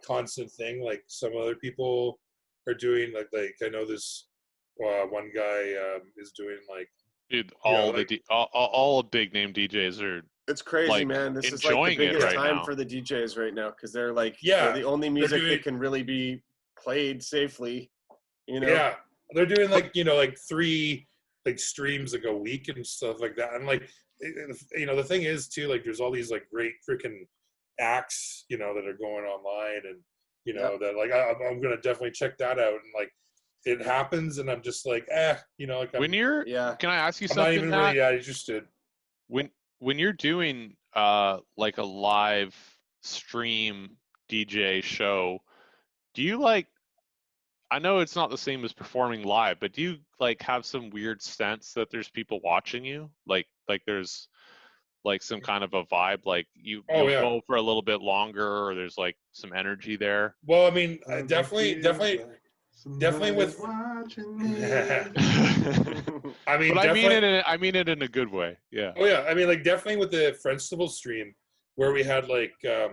constant thing like some other people are doing. Like I know this one guy is doing, like, Dude, like, all big name DJs are it's crazy, like man. This is like the enjoying it biggest right time now. for the DJs right now because they're yeah, the only they're music doing, that can really be played safely. yeah, they're doing, like, like 3, like, streams, like, a week and stuff like that. And, like, the thing is too, like, there's all these, like, great freaking acts, that are going online, and that, like, I'm gonna definitely check that out. And, like, it happens, and I'm just like, like, When you're, Yeah. can I ask you I'm not something, even Matt? really that interested. When you're doing like a live stream DJ show, do you like, I know it's not the same as performing live, but do you like have some weird sense that there's people watching you? Like there's like some kind of a vibe, like Oh, you'll yeah. go for a little bit longer, or there's like some energy there? Well, I mean, definitely with. I mean, But definitely. I mean it in a good way. Yeah. Oh yeah, I mean, like, definitely with the Friendstival stream, where we had, like, a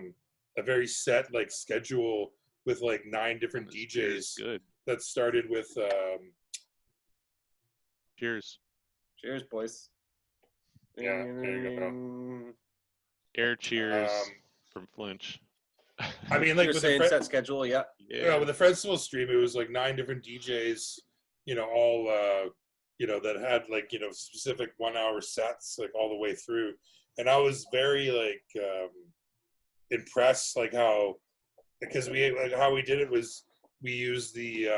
very set, like, schedule with, like, 9 different DJs. Good. That started with Cheers. Cheers, boys. Yeah, there you go. Air cheers from Flinch. I mean, like, You're with saying the set schedule, yeah. yeah, with the Friendstival stream, it was like 9 different DJs, all that had, like, specific 1-hour sets, like, all the way through. And I was very, like, impressed, like, how, because how we did it was we used the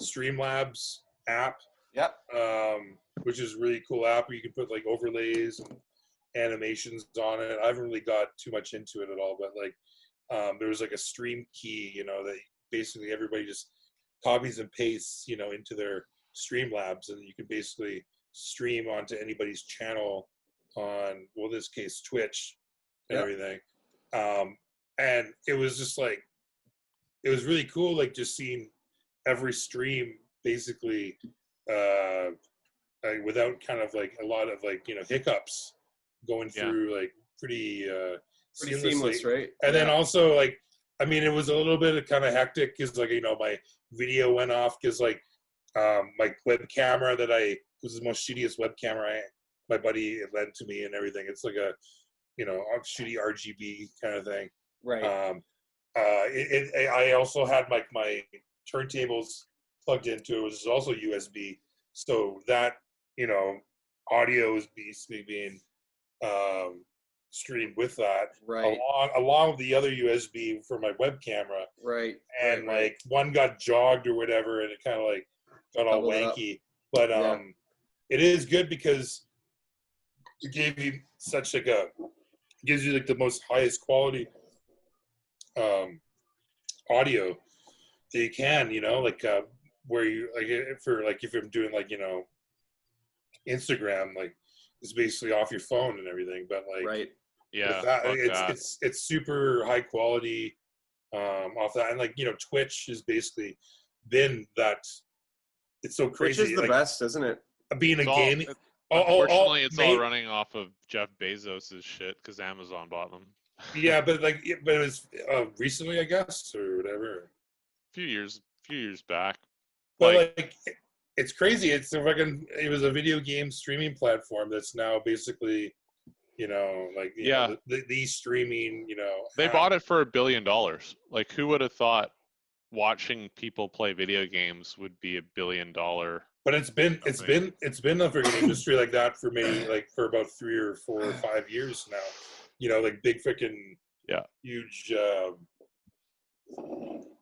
Streamlabs app. Yep. Which is a really cool app where you can put, like, overlays and animations on it. I haven't really got too much into it at all, but, like, there was, like, a stream key, that basically everybody just copies and pastes, into their Streamlabs, and you can basically stream onto anybody's channel on, well, in this case, Twitch and everything. And it was just, like, it was really cool, like, just seeing every stream basically without kind of, like, a lot of, like, hiccups going through, like, pretty seamless, right? And then also, like, I mean, it was a little bit kind of hectic because, like, my video went off because, like, my web camera that was the most shittiest web camera my buddy lent to me and everything. It's like a shitty RGB kind of thing. Right. I also had, like, my turntables plugged into it, which is also USB. So that, audio is basically being streamed with that, right, along with the other USB for my web camera. Right. And right. like one got jogged or whatever, and it kind of, like, got all wanky. But it is good because it gave you such, like, gives you, like, the most highest quality audio that you can, like, where you, like, if I'm doing, like, Instagram, like, it's basically off your phone and everything, but, like, right, it's super high quality off that. And, like, Twitch has basically been that. It's so crazy. Twitch is the best, isn't it? Being a game. Unfortunately, it's all running off of Jeff Bezos' shit because Amazon bought them. Yeah, but it was recently, I guess, or whatever. A few years back. But like it's crazy. It was a video game streaming platform that's now basically, like, the streaming, They bought it for $1 billion. Like, who would have thought watching people play video games would be $1 billion? But it's been a freaking industry like that for many, like, for about 3 or 4 or 5 years now. Like, big freaking huge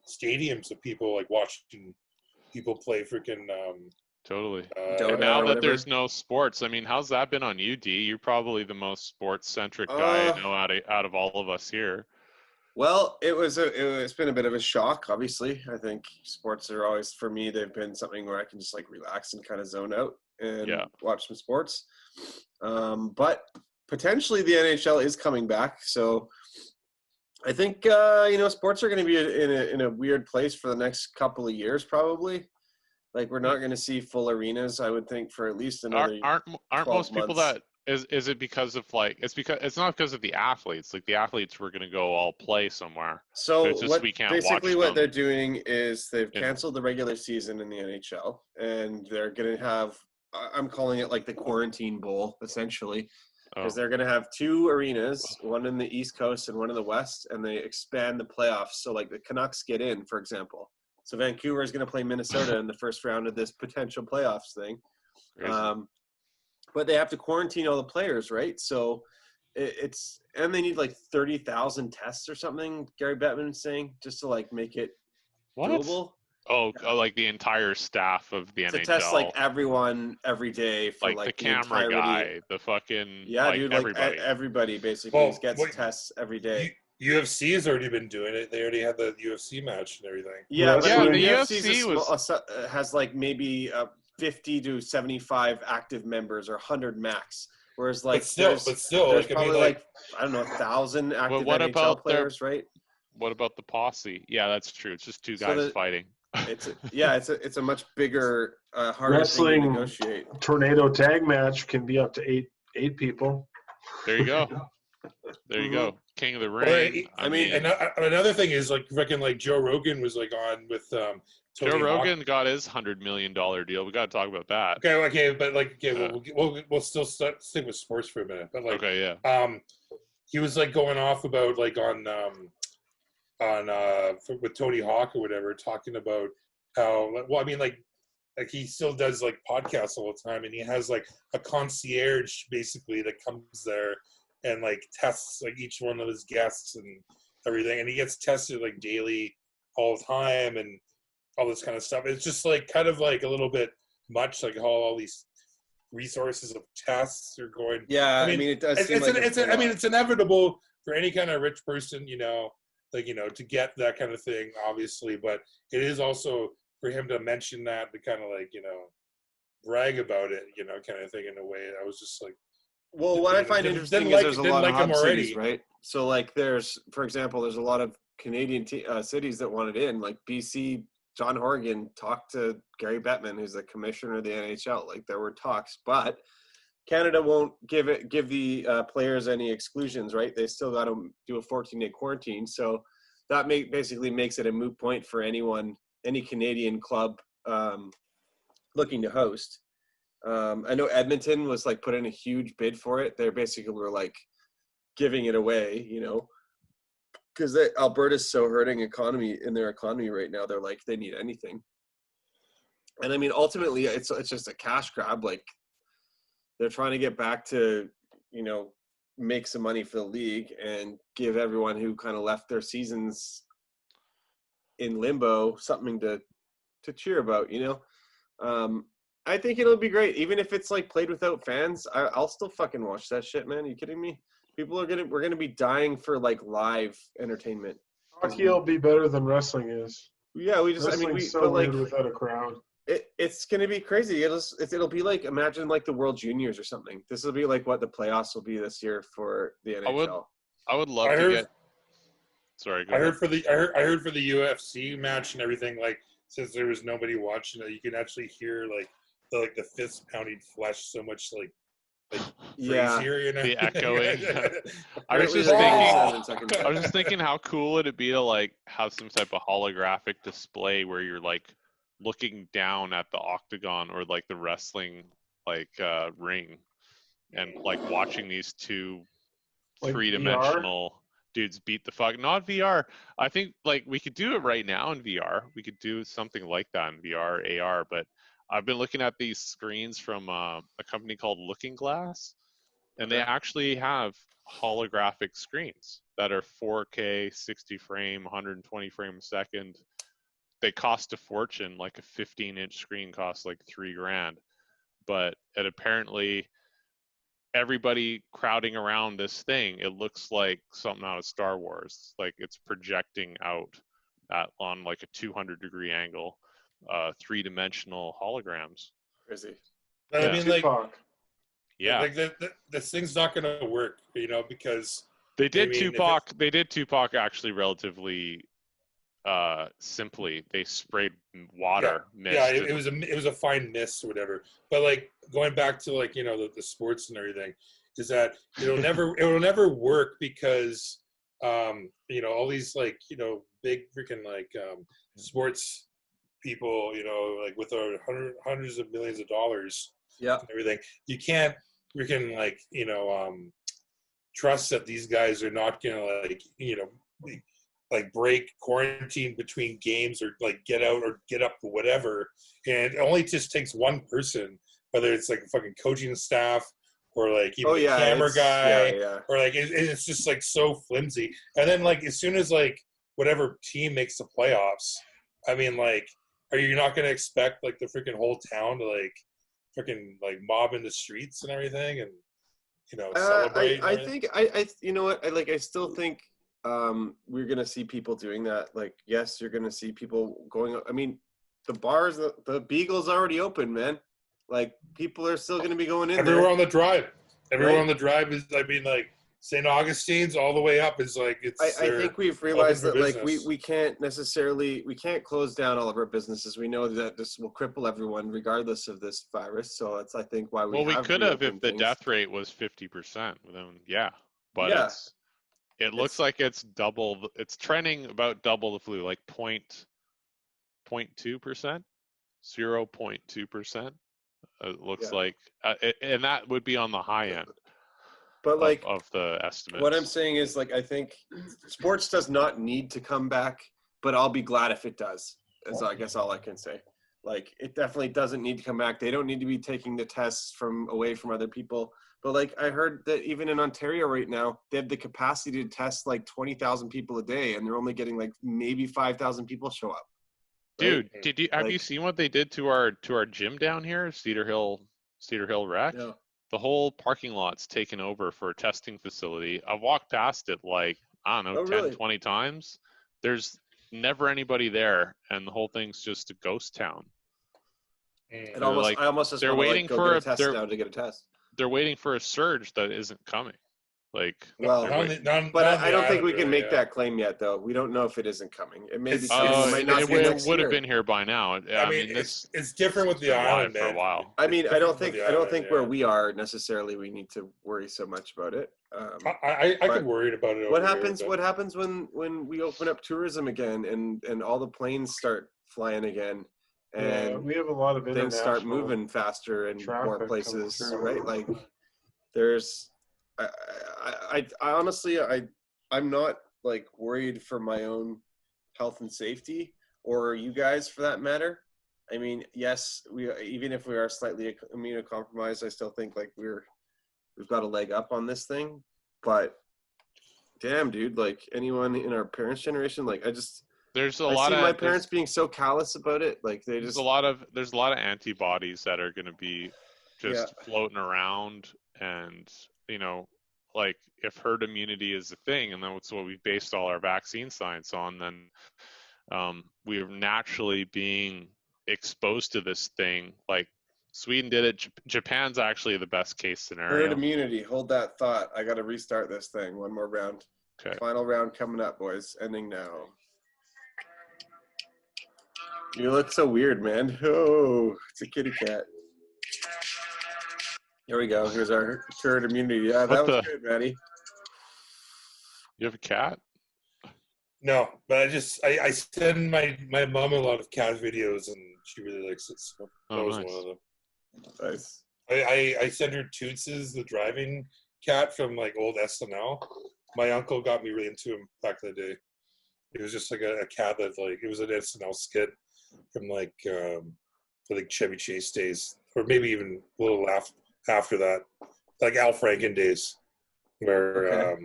stadiums of people, like, watching people play freaking totally. And now that there's no sports, I mean, how's that been on you, D? You're probably the most sports-centric guy I know out of all of us here. Well, it's been a bit of a shock, obviously. I think sports are always, for me, they've been something where I can just, like, relax and kind of zone out and watch some sports. But potentially the NHL is coming back, so I think sports are going to be in a weird place for the next couple of years, probably. Like we're not going to see full arenas, I would think, for at least another aren't 12 most people months. that is it because of it's not because of the athletes. Like the athletes were going to go all play somewhere. So It's just we can't watch what them. they're doing is they've canceled the regular season in the NHL, and they're going to have, I'm calling it like the quarantine bowl, essentially, because they're going to have 2 arenas, one in the East Coast and one in the West, and they expand the playoffs. So like the Canucks get in, for example. So Vancouver is going to play Minnesota in the first round of this potential playoffs thing. But they have to quarantine all the players, right? So and they need like 30,000 tests or something, Gary Bettman is saying, just to like make it doable. Oh, like the entire staff of the NHL. To test like everyone every day for like the camera guy, the fucking dude, everybody. Everybody basically gets tests every day. UFC has already been doing it. They already had the UFC match and everything. Yeah, but the UFC has like maybe 50 to 75 active members or 100 max. Whereas like there's like, probably I don't know 1,000 active NHL players, right? What about the posse? Yeah, that's true. It's just 2 guys fighting. It's a much bigger, harder wrestling thing to negotiate. Tornado tag match can be up to eight people. There you go. There you go. King of the Ring. I mean, and another thing is like fucking like Joe Rogan was like on with Tony Joe Rogan got his $100 million deal. We got to talk about that. We'll still stick with sports for a minute. But like, okay, he was like going off about like on with Tony Hawk or whatever, talking about how like he still does like podcasts all the time, and he has like a concierge basically that comes there and like tests like each one of his guests and everything, and he gets tested like daily all the time and all this kind of stuff. It's just like kind of like a little bit much, like how all these resources of tests are going. Yeah, I mean it does. It's inevitable for any kind of rich person, to get that kind of thing, obviously, but it is also for him to mention that, to kind of like, brag about it, kind of thing in a way. I was just like, well, what I find interesting is there's a lot of hub cities, right? So like for example, there's a lot of Canadian cities that wanted in, like BC. John Horgan talked to Gary Bettman, who's the commissioner of the NHL. Like there were talks, but Canada won't give the players any exclusions, right? They still got to do a 14-day quarantine. So that basically makes it a moot point for any Canadian club looking to host. I know Edmonton was like put in a huge bid for it. They basically were like giving it away, because Alberta's so hurting in their economy right now. They're like, they need anything. And I mean, ultimately it's just a cash grab. Like they're trying to get back to, make some money for the league and give everyone who kind of left their seasons in limbo something to cheer about, I think it'll be great. Even if it's like played without fans, I'll still fucking watch that shit, man. Are you kidding me? We're going to be dying for like live entertainment. Hockey will be better than wrestling is. Yeah, Wrestling's so weird without a crowd. It's going to be crazy. It'll be like, imagine like the World Juniors or something. This will be like what the playoffs will be this year for the NHL. I would love to get. Sorry, go ahead. I heard for the UFC match and everything. Like since there was nobody watching it, you can actually hear like the fist pounding flesh so much like crazier, the echoing. I was just thinking how cool would it be to like have some type of holographic display where you're like looking down at the octagon or like the wrestling ring and like watching these two like 3-dimensional VR? Dudes beat the fuck. Not VR. I think like we could do it right now in VR. We could do something like that in VR, AR, but I've been looking at these screens from a company called Looking Glass, and they actually have holographic screens that are 4K, 60 frame, 120 frame a second. They cost a fortune. Like a 15-inch screen costs like $3,000, but it apparently everybody crowding around this thing, it looks like something out of Star Wars. Like it's projecting out on like a 200-degree angle. 3-dimensional holograms. Crazy. I mean, like, yeah, like this thing's not going to work, because They did I mean, Tupac. They did Tupac actually relatively simply. They sprayed water yeah, mist. it was a fine mist or whatever. But like going back to like the sports and everything, is that it'll never work because all these like big freaking like sports people like with our hundreds of millions of dollars Yeah. and everything, you can't freaking like trust that these guys are not gonna like break quarantine between games or like get out or get up or whatever. And it only just takes one person, whether it's like a fucking coaching staff or like even the camera guy, or like it's just like so flimsy. And then like as soon as like whatever team makes the playoffs, I mean like, are you not gonna expect like the freaking whole town to like freaking like mob in the streets and everything and celebrate? I think I you know what I still think we're gonna see people doing that. Like, yes, you're gonna see people going. I mean, the bars, the Beagle's already open, man. Like, people are still gonna be going in everywhere there. on the drive. Everywhere Right. on the drive is, I mean, like St. Augustine's all the way up is like it's. I think we've realized that like business. we can't close down all of our businesses. We know that this will cripple everyone regardless of this virus. So that's I think why we could have if the things. death rate was 50%. Then but Yeah. it looks like it's double. It's trending about double the flu, like 0.2%, 0.2%. It looks like, and that would be on the high end. But like of the estimates. What I'm saying is, like, I think sports does not need to come back, but I'll be glad if it does. Is I guess all I can say. Like, it definitely doesn't need to come back. They don't need to be taking the tests away from other people. But like, I heard that even in Ontario right now, they have the capacity to test like 20,000 people a day, and they're only getting like maybe 5,000 people show up. Right? Dude, have you seen what they did to our gym down here, Cedar Hill Rec? Yeah. The whole parking lot's taken over for a testing facility. I've walked past it like, I don't know, 10, 20 times. There's never anybody there, and the whole thing's just a ghost town. I almost just want to like go get a test now to get a test. They're waiting for a surge that isn't coming. Like, well, but I don't think we can make that claim yet, though. We don't know if it isn't coming. It may be coming. It would have been here by now. I mean, it's different with the island for a while. I mean, I don't think where we are necessarily we need to worry so much about it. I get worried about it. What happens when we open up tourism again and all the planes start flying again? And we have a lot of things start moving faster in more places, right? Like, there's. I honestly, I'm not like worried for my own health and safety, or you guys for that matter. I mean, yes, even if we are slightly immunocompromised, I still think like we've got a leg up on this thing. But damn, dude, like anyone in our parents' generation, like I see my parents being so callous about it. Like there's a lot of antibodies that are going to be just floating around, and like if herd immunity is a thing, and that's what we've based all our vaccine science on, then we're naturally being exposed to this thing. Like Sweden did it. Japan's actually the best case scenario. Herd immunity. Hold that thought. I got to restart this thing. One more round. Okay. Final round coming up, boys. Ending now. You look so weird, man. Oh, it's a kitty cat. Here we go. Here's our herd immunity. Yeah, that was good, Maddie. You have a cat? No, but I send my mom a lot of cat videos, and she really likes it. So that was one of them. Nice. I sent her Toots' the driving cat from like old SNL. My uncle got me really into him back in the day. It was just like a cat that like, it was an SNL skit from like Chevy Chase days, or maybe even a little after that, like Al Franken days, where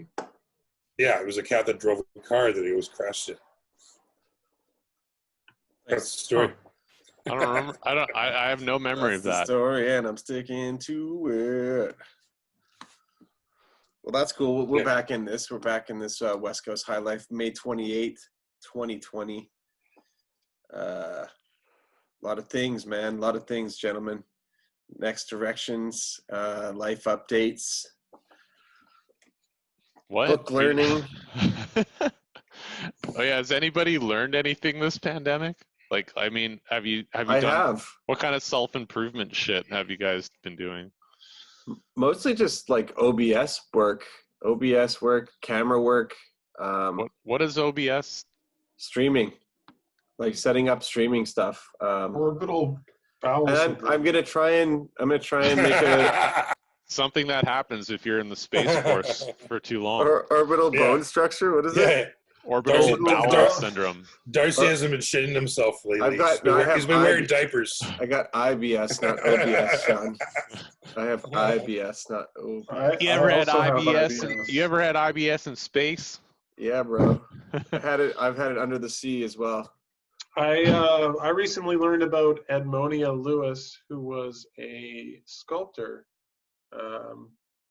it was a cat that drove a car that he always crashed it. That's the story. I don't remember. I have no memory of that. The story, and I'm sticking to it. Well, that's cool. We're back in this. We're back in this West Coast Highlife, May 28th, 2020. A lot of things, man. A lot of things, gentlemen. Next directions, life updates. What? Book learning. Oh yeah, has anybody learned anything this pandemic? Like, I mean, have you I done have. what kind of self-improvement shit have you guys been doing? Mostly just like OBS work, camera work, What is OBS? streaming, like setting up streaming stuff. Orbital bowel And syndrome. I'm gonna try and make a Something that happens if you're in the Space Force for too long. orbital bone structure. What is it? Yeah. Orbital bowel syndrem. Darcy hasn't been shitting himself lately. He's been wearing diapers. I got IBS, not OBS, Sean. I have IBS, not OBS. You ever had IBS? You ever had IBS in space? Yeah, bro. I've had it under the sea as well. I recently learned about Edmonia Lewis, who was a sculptor.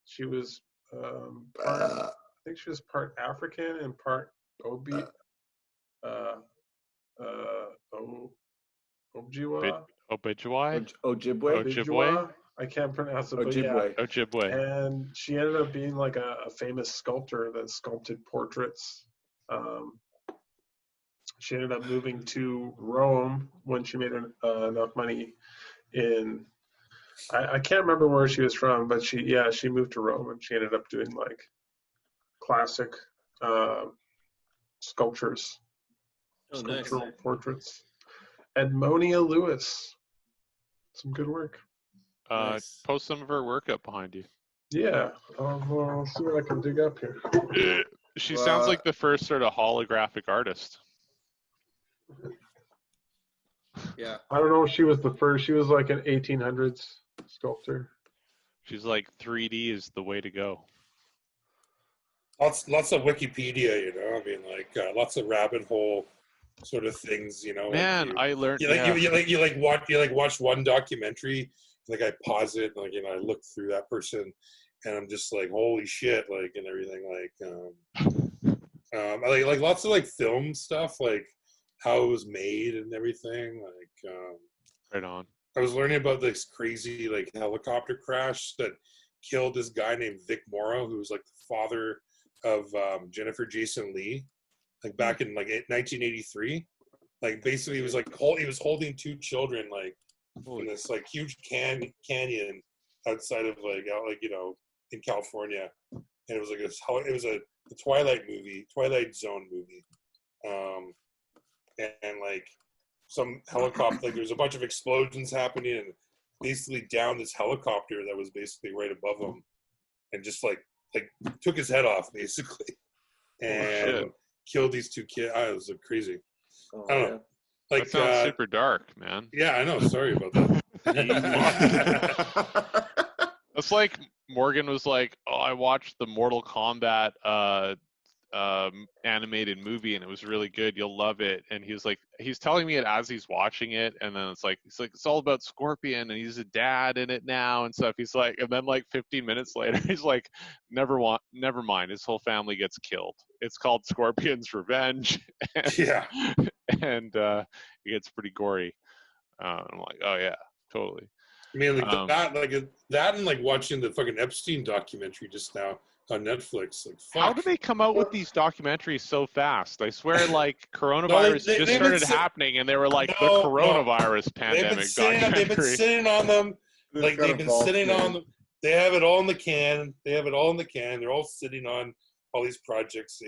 She was I think she was part African and part Ojibwe. Ojibwe? I can't pronounce it, Ojibwe. but yeah. Ojibwe. And she ended up being like a famous sculptor that sculpted portraits. She ended up moving to Rome when she made enough money in. I can't remember where she was from, but she moved to Rome and she ended up doing like classic sculptures, sculptural portraits. Edmonia Lewis, some good work. Nice. Post some of her work up behind you. Yeah, I'll see what I can dig up here. She sounds like the first sort of holographic artist. Yeah. I don't know if she was the first. She was like an 1800s sculptor. She's like 3D is the way to go. Lots of Wikipedia, you know. I mean, like lots of rabbit hole sort of things, you know. Man, like I learned. You watch one documentary. Like I pause it, like I look through that person, and I'm just like, holy shit, like and everything, I like lots of like film stuff, like how it was made and everything, like. Right on. I was learning about this crazy like helicopter crash that killed this guy named Vic Morrow, who was like the father of Jennifer Jason Leigh, like back in like 1983. Like basically, he was like he was holding two children like in this like huge canyon outside of like in California, and it was like a Twilight Zone movie, and like. Some helicopter, like there was a bunch of explosions happening, and basically down this helicopter that was basically right above him, and just like took his head off basically, and killed these two kids. It was crazy. I don't know. Like that sounds super dark, man. Yeah, I know. Sorry about that. It's like Morgan was like, "Oh, I watched the Mortal Kombat animated movie and it was really good, you'll love it." And he's telling me it as he's watching it, and then he's like it's all about Scorpion and he's a dad in it now and stuff. He's like, and then like 15 minutes later he's like, never mind, his whole family gets killed. It's called Scorpion's Revenge. And it gets pretty gory. I'm like, oh yeah, totally. I mean, like that and like watching the fucking Epstein documentary just now on Netflix. Like, fuck. How do they come out with these documentaries so fast? I swear, like coronavirus just started happening, and they were like the coronavirus pandemic documentary. They've been sitting on them. Like they've been sitting on them. They have it all in the can. They're all sitting on all these projects.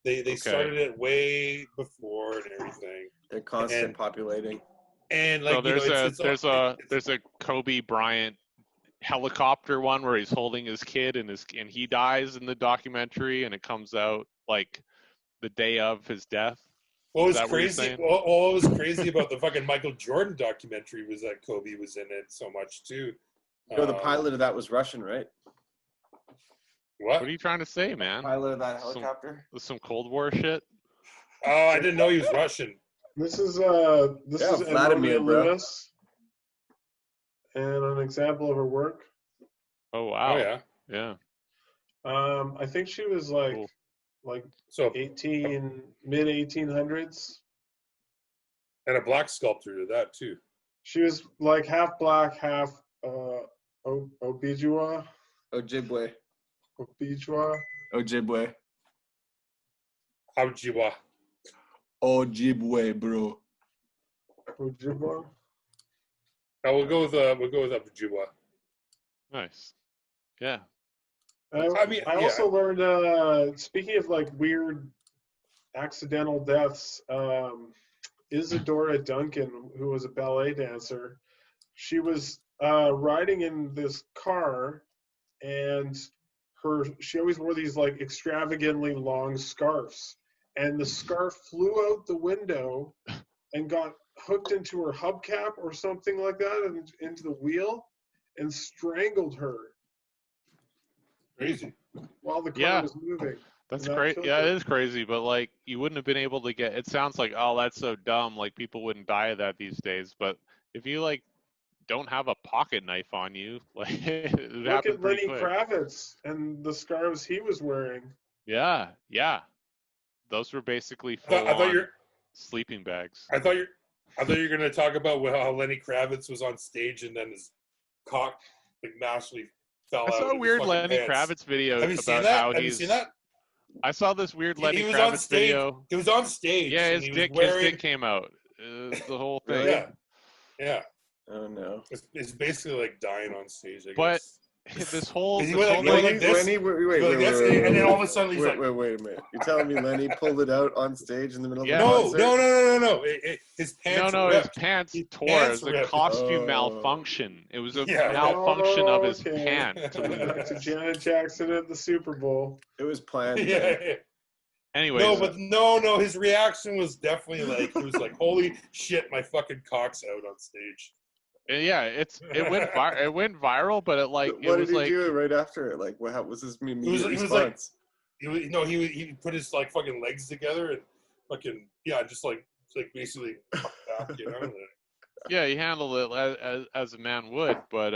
They started it way before and everything. They're constant populating. And like so there's a Kobe Bryant helicopter one where he's holding his kid and he dies in the documentary, and it comes out like the day of his death. What was crazy about the fucking Michael Jordan documentary was that Kobe was in it so much too. The pilot of that was Russian, right? What are you trying to say, man? The pilot of that helicopter? Some Cold War shit? Oh, I didn't know he was Russian. This is Vladimir Lewis, and an example of her work. Oh wow! Oh yeah. I think she was like mid 1800s, and a black sculptor to that too. She was like half black, half Ojibwe. Ojibwe. Ojibwa. Ojibwe, bro. Ojibwa. We'll go with Ojibwa. Nice. Yeah. I also learned, speaking of like weird accidental deaths, Isadora Duncan, who was a ballet dancer, she was riding in this car, and she always wore these like extravagantly long scarves, and the scarf flew out the window and got hooked into her hubcap or something like that, and into the wheel, and strangled her. Crazy. While the car was moving. That's great. Yeah, it is crazy, but like you wouldn't have been able to get. It sounds like, oh, that's so dumb. Like people wouldn't die of that these days. But if you like don't have a pocket knife on you, like it would Look happen at pretty Lenny quick. Kravitz and the scarves he was wearing. Yeah, yeah. Those were basically I thought full-on you're sleeping bags. I thought you were gonna talk about how Lenny Kravitz was on stage and then his cock like massively fell out. I saw a of weird his fucking Lenny pants. Kravitz video Have you seen about that? how Have you he's. seen that? I saw this weird Lenny He was on Kravitz stage. video. He was on stage. Yeah, and his he was dick came out. The whole thing. Really? Yeah. Oh no. It's basically like dying on stage, I But guess. this whole, He this went whole like thing, this. Lenny, wait, And then all of a sudden he's like, wait a minute. You're telling me Lenny pulled it out on stage in the middle Yeah. of the no, concert? no. His pants his ripped. pants His tore. pants It was a ripped. costume Oh. malfunction. It was a Yeah. malfunction of his Okay. pant. Back to Janet Jackson at the Super Bowl. It was planned. Yeah. Anyways, No, but no. His reaction was definitely like, it was like, holy shit, my fucking cock's out on stage. yeah, it went viral, but it like What it was did he like do right after it? Like, what was his immediate he was response? he put his like fucking legs together and fucking just like basically back, you know. yeah, he handled it as a man would, but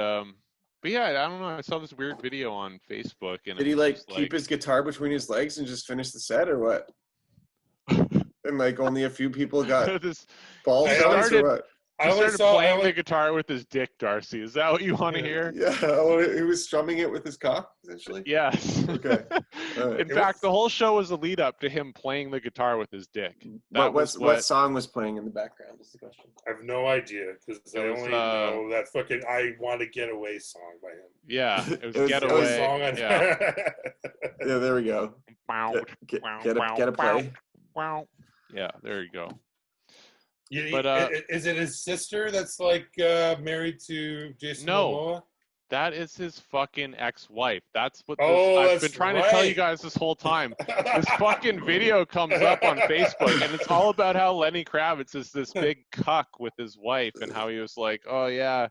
yeah, I don't know. I saw this weird video on Facebook, and Did he like keep his guitar between his legs and just finish the set, or what? And like only a few people got this? ball He shots, started- or what? He started playing the guitar with his dick, Darcy. Is that what you want to hear? Yeah, he was strumming it with his cock, essentially. Yes. Okay. In fact, the whole show was a lead up to him playing the guitar with his dick. What song was playing in the background is the question. I have no idea because I only know that fucking "I Want to Get Away" song by him. Yeah, it was Get Away. Yeah, there we go. Get a play. Yeah, there you go. But is it his sister that's like married to Jason Momoa? That is his fucking ex-wife. That's what I've been trying to tell you guys this whole time. This fucking video comes up on Facebook, and it's all about how Lenny Kravitz is this big cuck with his wife, and how he was like, oh yeah,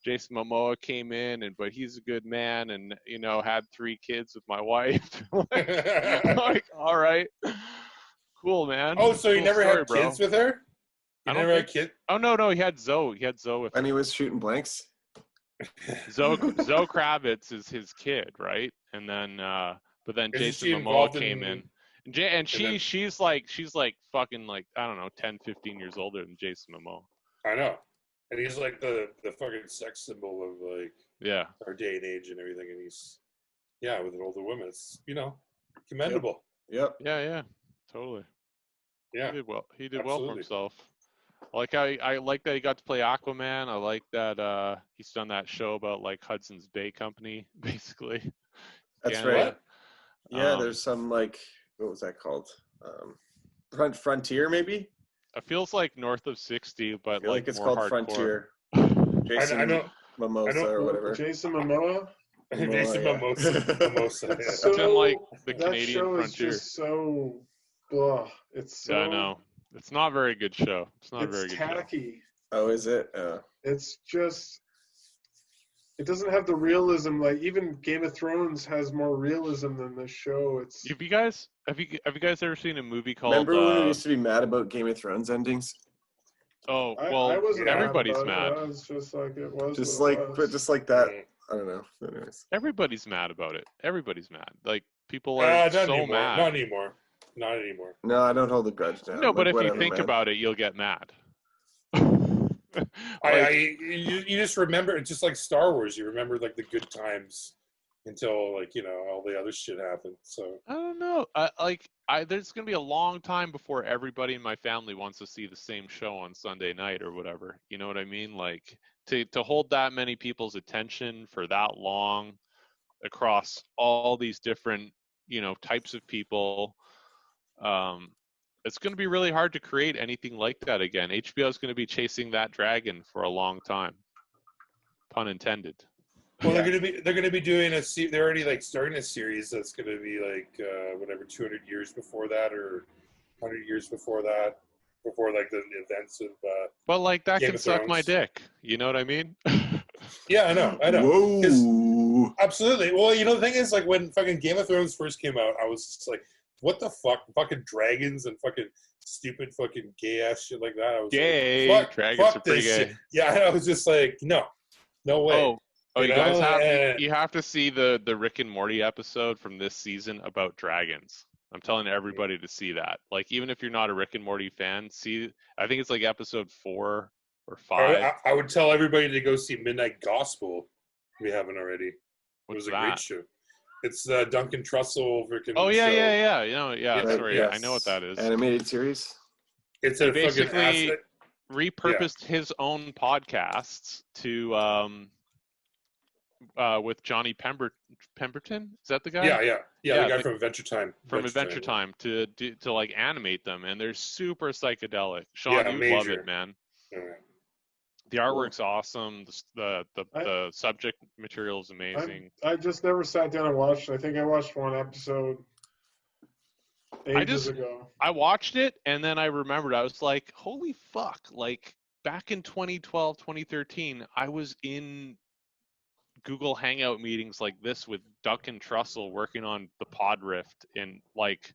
Jason Momoa came in, but he's a good man, and had 3 kids with my wife. like, all right, cool, man. Oh, so you cool never story, had bro. kids with her? You never had kids? Oh no, he had Zoe. He had Zoe with him. And he was shooting blanks. Zoe Kravitz is his kid, right? And then, but then Jason Momoa came in, and she's like fucking like I don't know, 10, 15 years older than Jason Momoa. I know, and he's like the fucking sex symbol of like our day and age and everything, and he's with an older woman. It's commendable. Yep. Yeah, totally. Yeah, He did well for himself. I like that he got to play Aquaman. I like that he's done that show about like Hudson's Bay Company, basically. That's Canada. right. Yeah, there's some like what was that called? Frontier, maybe. It feels like North of 60, but like it's more called hardcore. Frontier. Jason Momoa or whatever. Jason Momoa. Jason Momoa. Yeah. So, in like the that Canadian show Frontier. Is just so. Blah. It's so. Yeah, I know. It's not a very good show. It's not a very good tacky. Oh, is it? It's just. It doesn't have the realism. Like even Game of Thrones has more realism than this show. It's. Have you guys ever seen a movie called? Remember when we used to be mad about Game of Thrones endings? Oh well, I wasn't everybody's mad. It was just like it was. Just like that. I don't know. Anyways. Everybody's mad about it. Everybody's mad. Like people are so mad. Not anymore. Not anymore. No, I don't hold a grudge now. No, but if you think about it, you'll get mad. You just remember, it's just like Star Wars. You remember like the good times until like all the other shit happened. So I don't know. There's gonna be a long time before everybody in my family wants to see the same show on Sunday night or whatever. You know what I mean? Like to hold that many people's attention for that long across all these different, types of people. It's going to be really hard to create anything like that again. HBO is going to be chasing that dragon for a long time. Pun intended. well, they're gonna be doing they're already like starting a series that's gonna be like whatever 200 years before that or 100 years before that, before like the events of But like that Game can of suck my Thrones. dick. You know what I mean? Yeah, I know. Whoa. Absolutely. Well, the thing is, like, when fucking Game of Thrones first came out, I was just like, what the fuck? Fucking dragons and fucking stupid fucking gay-ass shit like that. I was Gay. like, Dragons are fuck pretty this gay. shit. Yeah, I was just like, no way. You guys And you have to see the Rick and Morty episode from this season about dragons. I'm telling everybody to see that. Like, even if you're not a Rick and Morty fan, I think it's like episode 4 or 5. I would tell everybody to go see Midnight Gospel. If we haven't already. It What's was a that? great show. It's Duncan Trussell freaking Oh yeah, show. yeah. Right, Sorry, yes. I know what that is. Animated series. It's He a fucking basically asset. repurposed his own podcasts to with Johnny Pemberton. Is that the guy? Yeah. The guy the- from Adventure Time. From Adventure Time to like animate them, and they're super psychedelic. Sean, Yeah, you'd love major. it, man. Yeah. The artwork's awesome. The subject material is amazing. I just never sat down and watched. I think I watched one episode ages ago. I watched it, and then I remembered. I was like, holy fuck. Like, back in 2012, 2013, I was in Google Hangout meetings like this with Duncan Trussell working on the Pod Rift, and like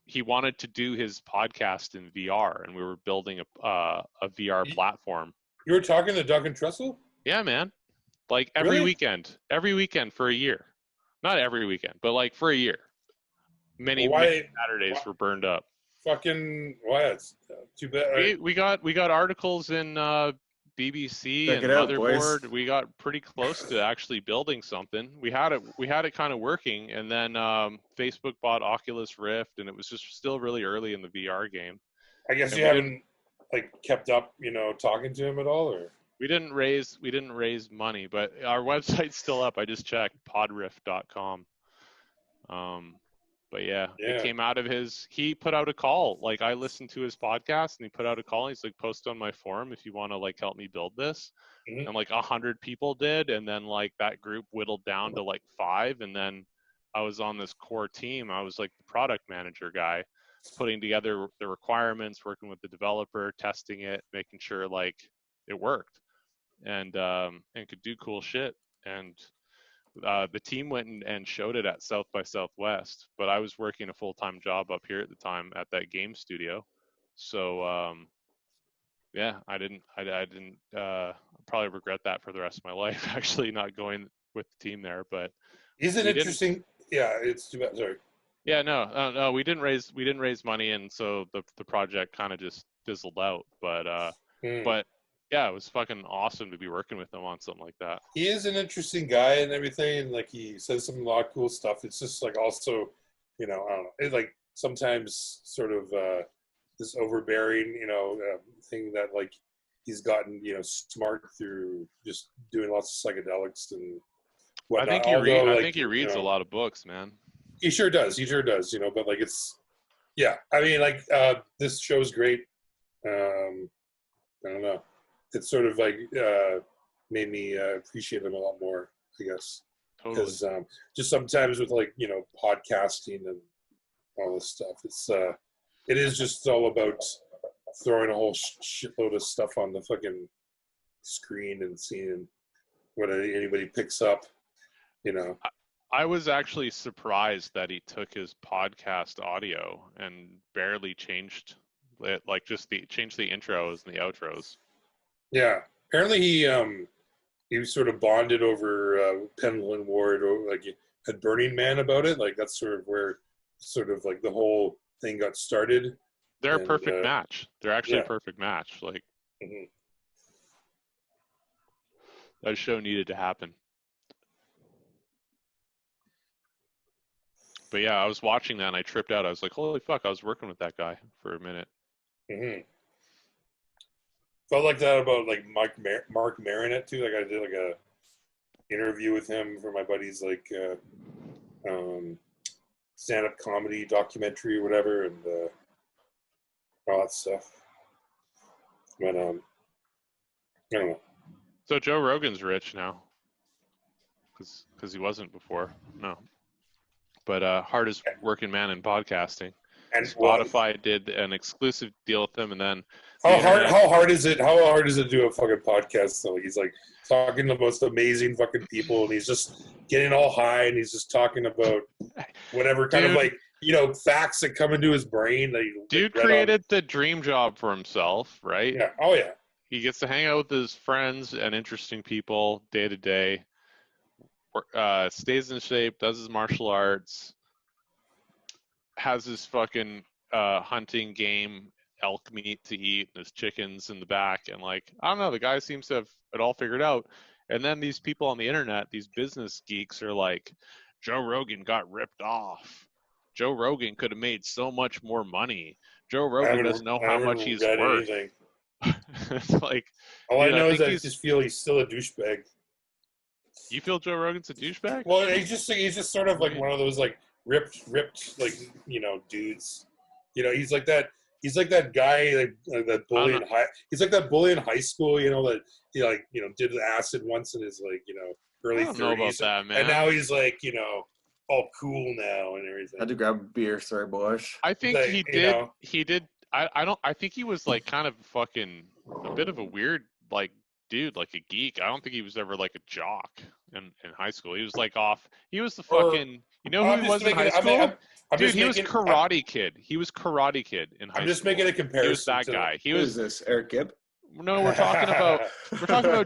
he wanted to do his podcast in VR, and we were building a VR platform. You were talking to Duncan Trussell? Yeah, man. Like every Really? weekend for a year. Not every weekend, but like for a year. Many Saturdays were burned up. Fucking why? It's too bad. We got articles in BBC Check and it out, boys. Motherboard. We got pretty close to actually building something. We had it kind of working, and then Facebook bought Oculus Rift, and it was just still really early in the VR game. I guess you haven't like kept up, talking to him at all, or we didn't raise money, but our website's still up. I just checked podrift.com. But yeah, it came out of he put out a call. Like, I listened to his podcast, and he put out a call. And he's like, post on my forum if you want to like help me build this. Mhm. And like 100 people did, and then like that group whittled down to like 5, and then I was on this core team. I was like the product manager guy, putting together the requirements, working with the developer, testing it, making sure like it worked, and could do cool shit. And the team went and showed it at South by Southwest, but I was working a full-time job up here at the time at that game studio. So yeah, I didn't probably regret that for the rest of my life, actually, not going with the team there. But is it interesting? Yeah, it's too bad. Sorry. Yeah, no, we didn't raise money, and so the project kind of just fizzled out. But yeah, it was fucking awesome to be working with him on something like that. He is an interesting guy and everything, and like he says a lot of cool stuff. It's just like also, I don't know, it's like sometimes sort of this overbearing, thing that like he's gotten, smart through just doing lots of psychedelics and whatnot. I think he reads a lot of books, man. He sure does, but like it's, yeah, I mean, like this show's great. I don't know. It's sort of like made me appreciate him a lot more, I guess. Totally. Because just sometimes with like podcasting and all this stuff, it is just all about throwing a whole shitload of stuff on the fucking screen and seeing what anybody picks up. I was actually surprised that he took his podcast audio and barely changed it, like just changed the intros and the outros. Yeah, apparently he sort of bonded over Pendleton Ward, or like had Burning Man about it. Like that's sort of where sort of like the whole thing got started. They're a perfect match. They're actually a perfect match. Like that show needed to happen. But yeah, I was watching that and I tripped out. I was like, holy fuck, I was working with that guy for a minute. Mm-hmm. Felt like that about like Mark Maronette too. Like I did like a interview with him for my buddy's like stand-up comedy documentary or whatever, and all that stuff. But I don't know. So Joe Rogan's rich now, because he wasn't before. No, but hardest working man in podcasting. And Spotify did an exclusive deal with him, and then how hard is it to do a fucking podcast? So like, he's like talking to the most amazing fucking people, and he's just getting all high, and he's just talking about whatever kind of like facts that come into his brain. That dude created the dream job for himself, right? Yeah. Oh yeah. He gets to hang out with his friends and interesting people day to day. Stays in shape, does his martial arts, has his fucking hunting game, elk meat to eat, and his chickens in the back, and like I don't know, the guy seems to have it all figured out. And then these people on the internet, these business geeks, are like, Joe Rogan got ripped off. Joe Rogan could have made so much more money. Joe Rogan doesn't know how much he's worth. It's like, all I know is I just feel he's still a douchebag. You feel Joe Rogan's a douchebag? Well, he's just sort of like one of those like ripped like dudes. He's like that. He's like that guy, like that bully in high. He's like that bully in high school. That he did the acid once in his early 30s. Know about that, man. And now he's like all cool now and everything. Had to grab a beer, sorry, boys. I think he did. He did. I think he was like kind of fucking a bit of a weird dude, like a geek. I don't think he was ever like a jock in high school. He was like off. He was the fucking. Who he was in high school? Dude, he was Karate Kid. He was Karate Kid in high school. I'm just making a comparison. He was that guy. Who is this? Eric Gibb? No, we're talking about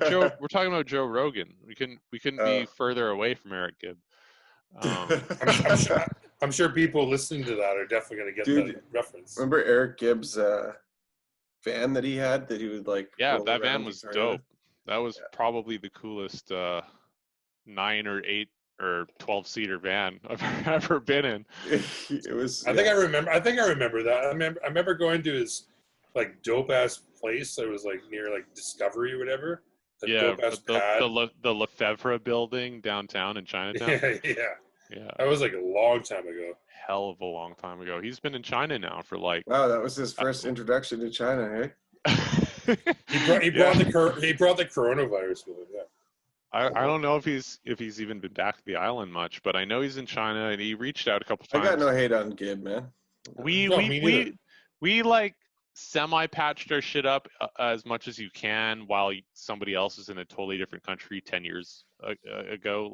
Joe. We're talking about Joe Rogan. We couldn't be further away from Eric Gibb. I'm sure people listening to that are definitely going to get that reference. Remember Eric Gibb's van that he had that he would like? Yeah, that van was dope. That was probably the coolest 9 or 8 or 12-seater van I've ever been in. It was. I think I remember that. I remember going to his dope ass place that was near Discovery or whatever. The Lefebvre building downtown in Chinatown. Yeah. That was a long time ago. Hell of a long time ago. He's been in China now for Wow, that was his first introduction to China, hey? He brought the coronavirus with him. Yeah. I don't know if he's even been back to the island much, but I know he's in China and he reached out a couple times. I got no hate on Gibb, man. We semi-patched our shit up as much as you can while somebody else is in a totally different country 10 years ago.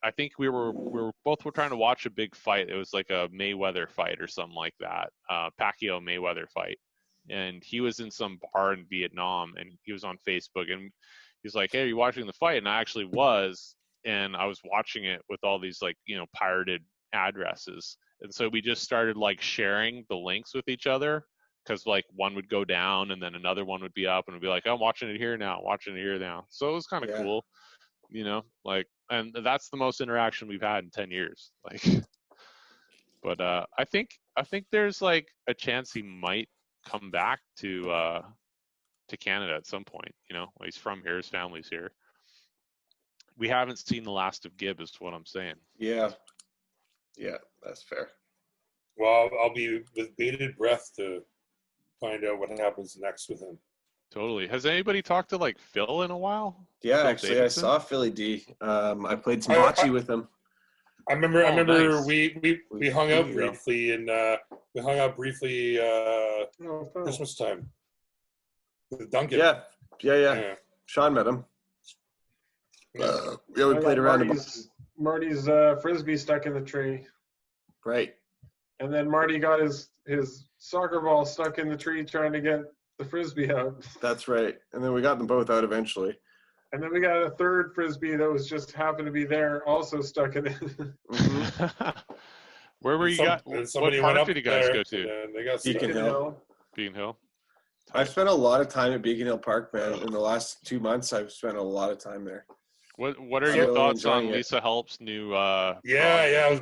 I think we were both trying to watch a big fight. It was like a Mayweather fight or something like that, Pacquiao Mayweather fight, and he was in some bar in Vietnam, and he was on Facebook, and he's like, "Hey, are you watching the fight?" And I actually was, and I was watching it with all these pirated addresses, and so we just started sharing the links with each other because one would go down and then another one would be up, and we'd be like, "I'm watching it here now, watching it here now." So it was kind of cool, and that's the most interaction we've had in 10 years. But I think there's a chance he might come back to Canada at some point. He's from here, his family's here. We haven't seen the last of Gibb, is what I'm saying. Yeah, that's fair. Well, I'll be with bated breath to find out what happens next with him. Totally. Has anybody talked to Phil in a while? Yeah, actually, Davidson? I saw Philly D. I played some bocce with him. I remember. Nice. We hung out briefly, and Christmas time with Duncan. Yeah. Sean met him. We played around. Marty's frisbee stuck in the tree. Right. And then Marty got his soccer ball stuck in the tree trying to get the frisbee out. That's right. And then we got them both out eventually. And then we got a third frisbee that was just happened to be there, also stuck in it. Mm-hmm. Where were you guys? What park did you guys go to? They got Beacon Hill. Beacon Hill. I've spent a lot of time at Beacon Hill Park, man. In the last 2 months, I've spent a lot of time there. What are I'm your really thoughts on enjoying it. Lisa Help's new Yeah, I was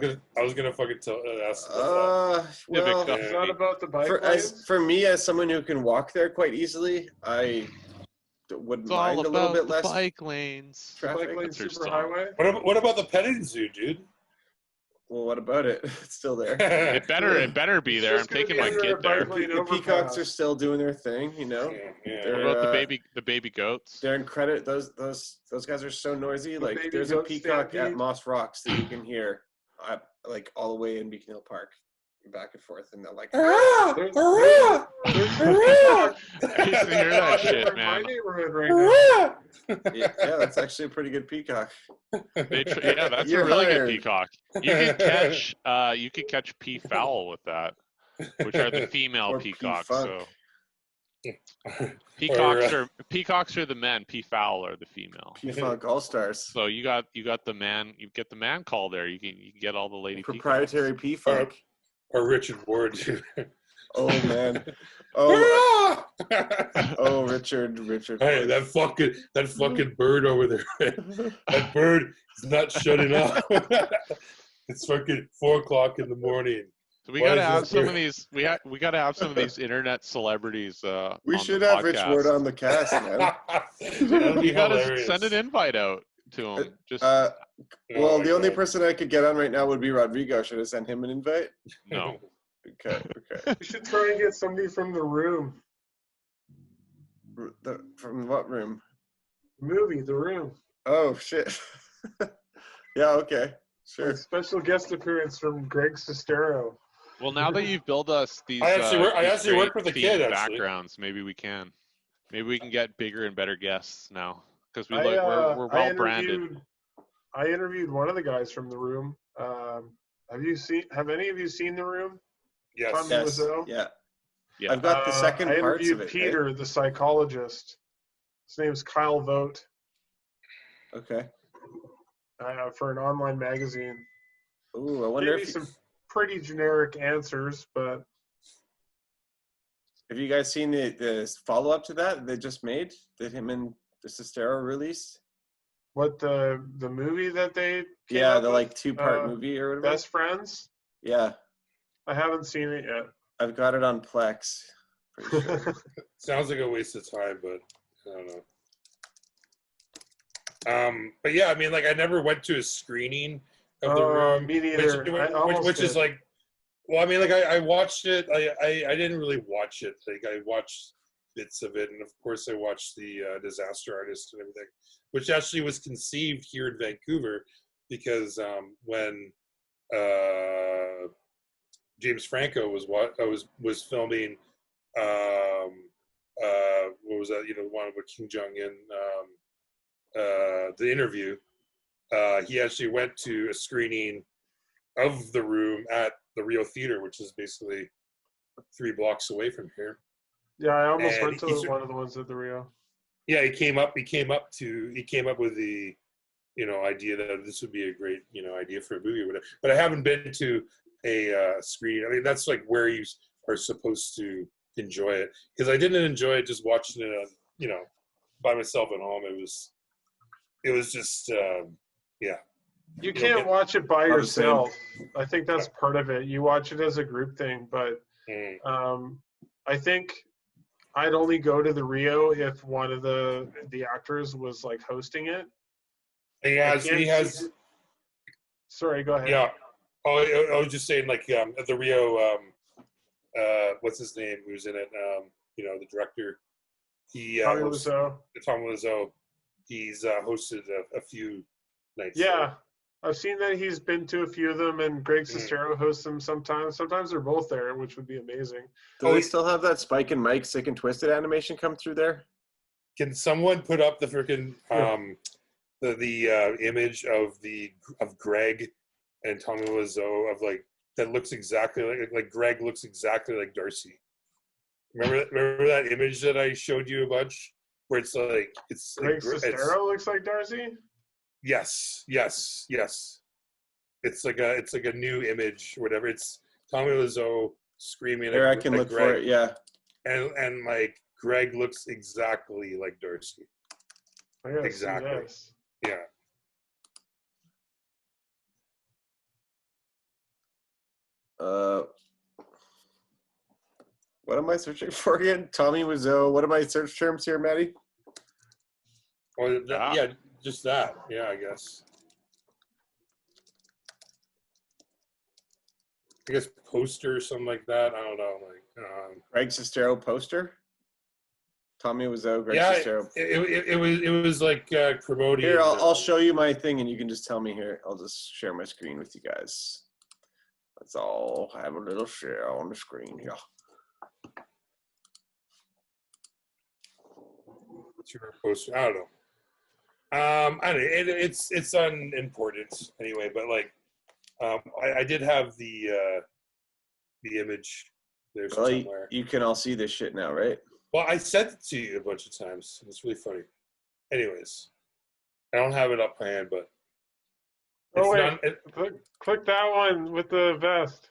gonna fucking ask about that. Well, Civic It's not about the bike for lanes. me as someone who can walk there quite easily, I wouldn't It's all mind a little about bit the less bike lanes. The traffic. bike lane That's her super song. highway. What about the petting zoo, dude? Well, what about it? It's still there. It better be It's there. I'm just gonna taking be my under kid a bike there. lane The peacocks overpass. are still doing their thing, you know. Yeah. What about the baby goats? They're incredible. Those guys are so noisy. The Like baby there's a goat peacock at stampede. Moss Rocks that you can hear, like all the way in Beacon Hill Park, back and forth, and they're like, There's peacock I used to hear that shit, in my man. neighborhood right now. yeah, that's actually a pretty good peacock. Yeah, that's You're a really hired. good peacock. You could catch peafowl with that, which are the female Or peacocks. P-funk. So peacocks are the men, peafowl are the female. P-Funk All Stars. So you get the man call there. You can get all the lady Proprietary peacocks. P-Funk. Or Richard Ward, dude. Oh man. Oh, oh, Richard. Hey, that fucking bird over there. That bird is not shutting up. It's fucking 4:00 in the morning. So we Why gotta is have this some bird- of these. We gotta have some of these internet celebrities. we on should the have Rich podcast. Ward on the cast, man. That'd be You gotta hilarious. send an invite out to him. Just Well, Oh my the only God. person I could get on right now would be Rodrigo. Should I send him an invite? no. Okay. We should try and get somebody from The Room. From what room? Movie, The Room. Oh shit. Yeah. Okay. Sure. A special guest appearance from Greg Sestero. Well, now that you've built us these, I actually these work with a great kid, themed actually. backgrounds, maybe we can get bigger and better guests now because we're I well branded. I interviewed one of the guys from The Room. Have any of you seen The Room? Yes. Tom Yes. Wiseau? Yeah. Yeah. I've got the second I parts interviewed of it. Peter, the psychologist. His name's Kyle Vogt, Okay. for an online magazine. Ooh, I wonder Gave me if some pretty generic answers, but have you guys seen the follow up to that they just made that him and the Sestero released? what the movie that they came Yeah, up the with, like 2-part movie or whatever. Best Friends? Yeah, I haven't seen it yet. I've got it on Plex. Pretty sure. Sounds like a waste of time, but I don't know. But yeah, I mean, like I never went to a screening of The Room, Me neither. I almost which is did. like, well, I mean, like I watched it. I didn't really watch it. Like I watched bits of it, and of course I watched the Disaster Artist and everything, which actually was conceived here in Vancouver because when James Franco was filming what was that? You know, the one with Kim Jong Un, The Interview. He actually went to a screening of The Room at the Rio Theater, which is basically 3 blocks away from here. Yeah, I almost And went to he's- one of the ones at the Rio. Yeah, he came up with the, idea that this would be a great, idea for a movie or whatever. But I haven't been to a screening. I mean, that's like where you are supposed to enjoy it, because I didn't enjoy it just watching it on, by myself at home. It was just, yeah. You can't watch it by Not the same. yourself. I think that's part of it. You watch it as a group thing, but I think I'd only go to the Rio if one of the actors was like hosting it. He has. Sorry, go ahead. Yeah. Oh, I was just saying, like, at the Rio, what's his name? Who's in it? The director. Tommy Wiseau. Tom Wiseau. He's hosted a few nights. Yeah, I've seen that he's been to a few of them, and Greg Sestero hosts them sometimes. Sometimes they're both there, which would be amazing. Do they still have that Spike and Mike Sick and Twisted animation come through there? Can someone put up the freaking the image of Greg and Tommy Wiseau of like that looks exactly like Greg looks exactly like Darcy. Remember that image that I showed you a bunch where it's like Greg Sestero looks like Darcy? Yes. It's like a new image or whatever. It's Tommy Wiseau screaming Here, at, I can at look Greg, for it. Yeah. and like Greg looks exactly like Darcy. I gotta see Exactly. this. Yeah. What am I searching for again? Tommy Wiseau. What are my search terms here, Maddie? Well, yeah, just that. Yeah, I guess. I guess poster or something like that. I don't know. Like Greg Sestero poster. Tommy Wiseau, Greg yeah, Sestero. It was like promoting. Here, I'll show you my thing, and you can just tell me here. I'll just share my screen with you guys. Let's all have a little share on the screen here. What's your poster? I don't know. I don't know. It's unimportant anyway. But like, I did have the image there somewhere. You can all see this shit now, right? Well, I sent it to you a bunch of times. It's really funny. Anyways, I don't have it up my hand, but oh wait, click that one with the vest.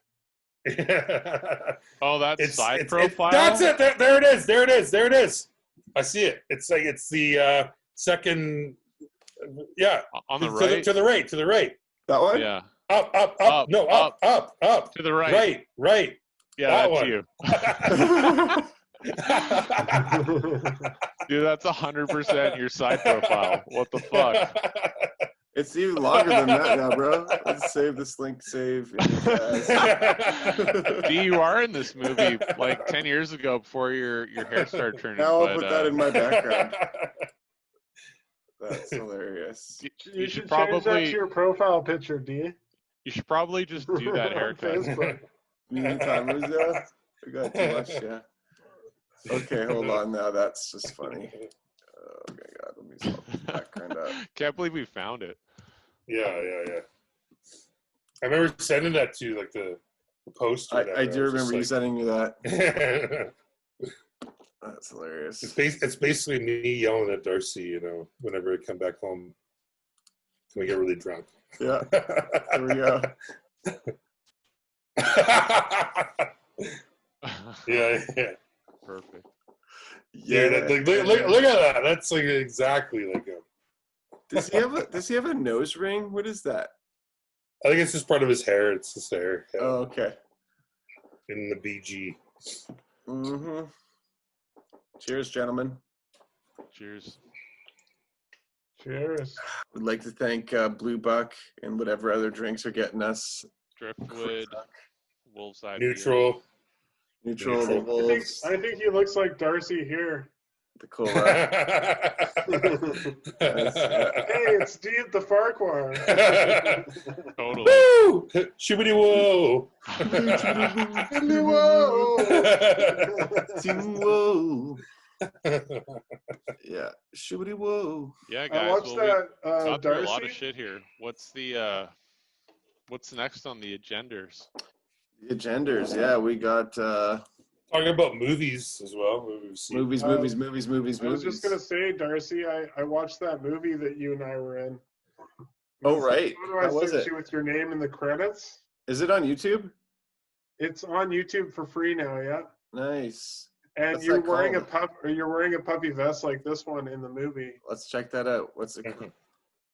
Oh, that's side profile. That's it. There it is. There it is. There it is. I see it. It's like it's the second. Yeah. On the right. To the right. To the right. That one. Yeah. Up. No, up. To the right. Right. Yeah, that that's one. you. Dude, that's 100% your side profile. What the fuck? It's even longer than that now, bro. Let's save this link. Save. D, you are in this movie like 10 years ago before your hair started turning. Now I'll put that in my background. That's hilarious. You should probably change that to your profile picture, D. You should probably just do that haircut. Meantime, I got too much, yeah. Okay, hold on now. That's just funny. Oh my God, let me swap the background up. Can't believe we found it. Yeah. I remember sending that to you, like the poster. I do remember you sending me that. It's That's hilarious. It's basically me yelling at Darcy, you know, whenever I come back home. Can we get really drunk? Yeah. There we go. Yeah. Perfect. Yeah. Look at that. That's like exactly like him. Does he have a nose ring? What is that? I think it's just part of his hair. It's his hair. Yeah. Oh, okay. In the BG. Mm-hmm. Cheers, gentlemen. Cheers. Cheers. We'd like to thank Blue Buck and whatever other drinks are getting us. Driftwood, Wolves Eye. Neutral, the Wolves. I think he looks like Darcy here. The cola. Hey, it's D at the Farquhar. Totally. Woo! Shibbity whoa. Shibbity whoa. Yeah. Shibbity whoa. Yeah, guys. I watched that. Got through Darcy. a lot of shit here. What's next on the agendas? The agendas, yeah. We got Talking about movies as well. movies. I was just gonna say, Darcy, I watched that movie that you and I were in. Oh right. How was it? You with your name in the credits. Is it on YouTube? It's on YouTube for free now. Yeah. Nice. And What's you're wearing a puppy vest like this one in the movie. Let's check that out. What's it called?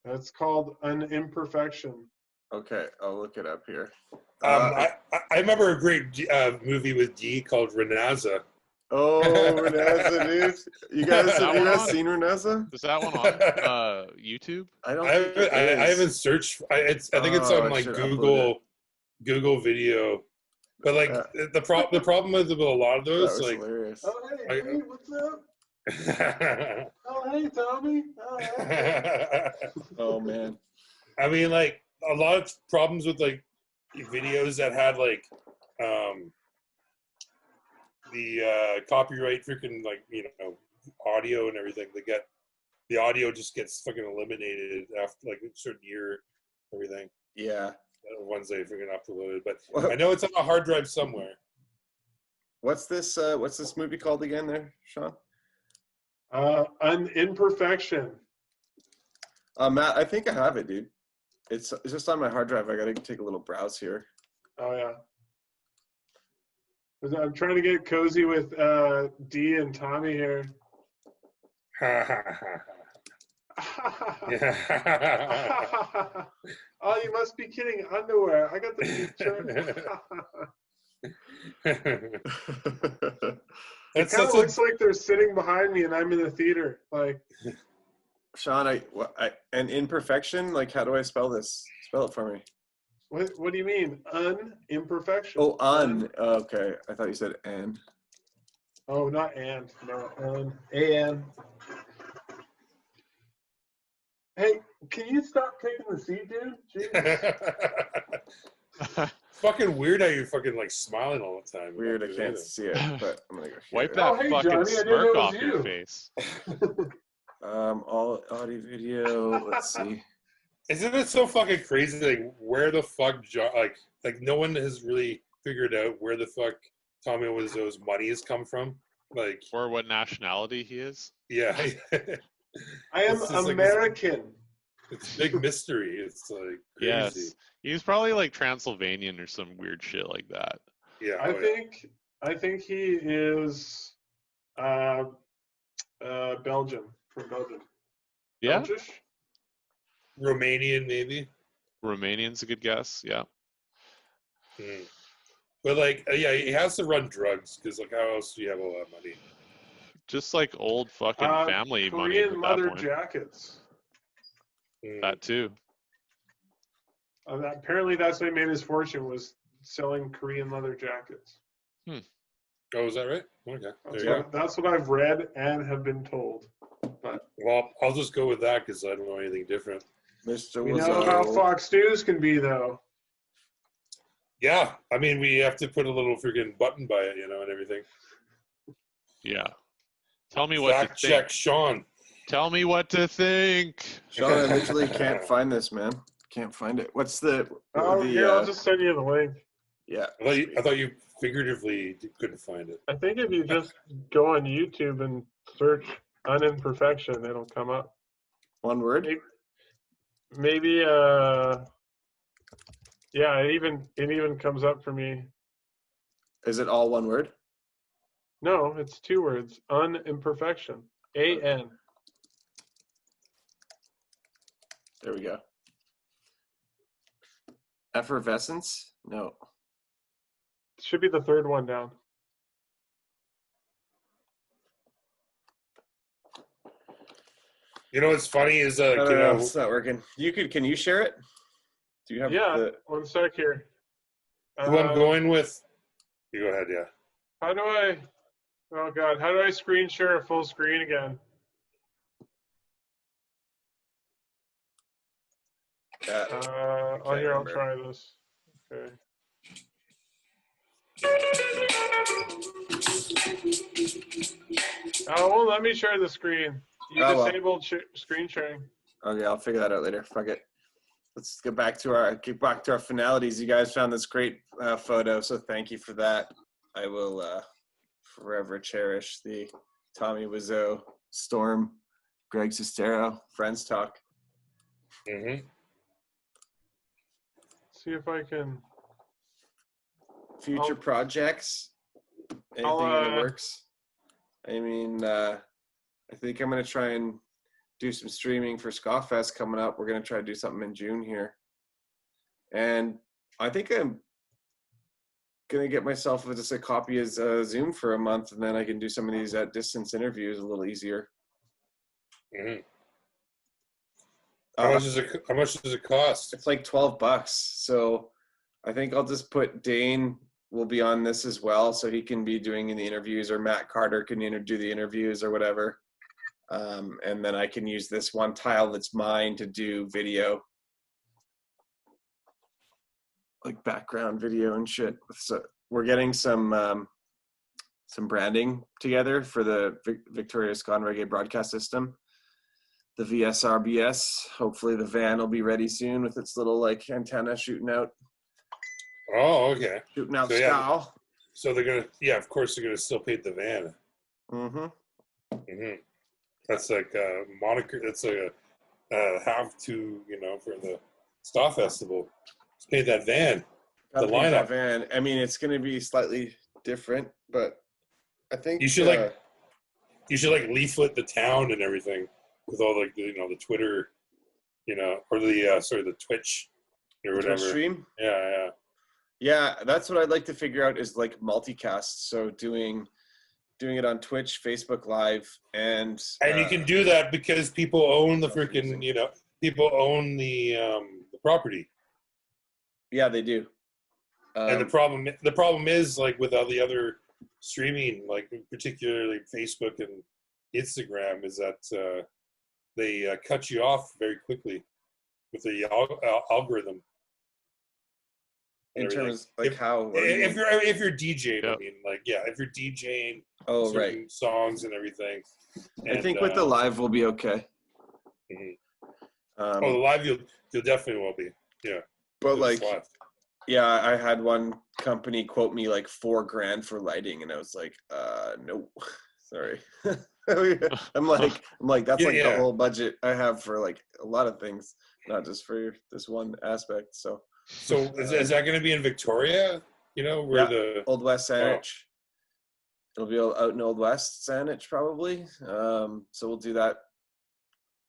It's called An Imperfection. Okay, I'll look it up here. I remember a great movie with D called Renaza. Oh, Renaza, dude! You guys seen Renaza? Is that one on YouTube? I haven't searched. I think it's on like Google Video. But like the problem with a lot of those, like, hilarious. Oh hey, what's up? Oh hey, Tommy. Oh, hey. Oh man. I mean, like a lot of problems with like videos that had like the copyright freaking like audio and everything. The audio just gets fucking eliminated after like a certain year. Everything. Yeah. The ones they freaking uploaded, but I know it's on a hard drive somewhere. What's this movie called again there, Sean? An Imperfection. Matt, I think I have it, dude. It's just on my hard drive. I gotta take a little browse here. Oh yeah. I'm trying to get cozy with D and Tommy here. Yeah. Oh, you must be kidding. Underwear. I got the picture. It That's kind of such looks like they're sitting behind me and I'm in the theater. Like, Sean, and imperfection, like, how do I spell this? Spell it for me. what do you mean? Imperfection. Oh, okay. I thought you said and. Oh, not and. No, an. Hey, can you stop taking the seat, dude? Jeez. fucking weird how you're fucking like smiling all the time. Weird, I can't see it, but I'm gonna go Wipe here. that hey, fucking Johnny, I didn't smirk know it was off your you. face. All audio, video. Let's see. Isn't it so fucking crazy? Like, where the fuck, like no one has really figured out where the fuck Tommy Wiseau's money has come from. Like, Or what nationality he is. yeah, I am It's just like American. it's a big mystery. It's like crazy. Yes. He's probably like Transylvanian or some weird shit like that. Yeah, I think he is Belgium, from Belgium. Yeah. Belgish? Romanian maybe. Romanian's a good guess. Yeah. Mm. But like, yeah, he has to run drugs because like, how else do you have all that money? Just like old fucking family money Korean at that leather point. jackets. That too. Apparently, that's what he made his fortune, was selling Korean leather jackets. Oh, is that right? Okay. There you go. That's what I've read and have been told. But Well, I'll just go with that because I don't know anything different. Mr. we know how Fox News can be, though. Yeah, I mean, we have to put a little freaking button by it, and everything. Yeah. Tell me what Fact to check, think. Sean. Tell me what to think. Sean, I literally can't find this, man. Can't find it. What's the? Here, I'll just send you the link. Yeah. I thought you figuratively couldn't find it. I think if you just go on YouTube and search unimperfection, it'll come up. One word. Maybe yeah, it even comes up for me. Is it all one word? No, it's 2 words. Unimperfection. A-N. There we go. Effervescence? No. Should be the 3rd one down. You know what's funny is No, it's not working. Can you share it? Do you have one sec here. who I'm going with? You go ahead, yeah. How do I screen share a full screen again? Here, I'll try this. Okay. Oh, well, let me share the screen. You disabled screen sharing. Okay, I'll figure that out later. Fuck it. Let's get back to our finalities. You guys found this great photo, so thank you for that. I will forever cherish the Tommy Wiseau, Storm, Greg Sestero, Friends Talk. Mm-hmm. See if I can. Future projects. Anything in the works? I mean, I think I'm going to try and do some streaming for Scoffest coming up. We're going to try to do something in June here. And I think I'm going to get myself just a copy of Zoom for a month, and then I can do some of these at distance interviews a little easier. Mm-hmm. How much does it cost? It's like $12. So I think I'll just put Dane will be on this as well, so he can be doing the interviews, or Matt Carter can do the interviews or whatever. And then I can use this one tile that's mine to do video, like background video and shit. So we're getting some branding together for the Victoria Scone Reggae Broadcast System, the VSRBS. Hopefully the van will be ready soon with its little like antenna shooting out. Oh, okay. Shooting out so, scowl. Yeah. So they're gonna, of course they're gonna still paint the van. Mm-hmm. Mm-hmm. That's like a moniker. That's a have to, for the Ska Festival. Let's paint that van. Gotta the paint lineup. that van. I mean, it's gonna be slightly different, but I think you should leaflet the town and everything. with all the Twitter, or the Twitch or whatever. Twitch stream. Yeah. That's what I'd like to figure out is like multicast. So doing it on Twitch, Facebook Live, and you can do that because people own the freaking, people own the property. Yeah, they do. And the problem is, like, with all the other streaming, like particularly Facebook and Instagram, is that they cut you off very quickly with the algorithm. In terms like how? If you're DJing, I mean, like, if you're DJing, certain songs and everything. And, I think with the live we'll be okay. Mm-hmm. The live you'll definitely will be, yeah. But like, I had one company quote me like $4,000 for lighting, and I was like, no, sorry. I'm like that's the whole budget I have for like a lot of things, not just for this one aspect. So is that going to be in Victoria? Where the Old West Saanich. It'll be out in Old West Saanich probably. So we'll do that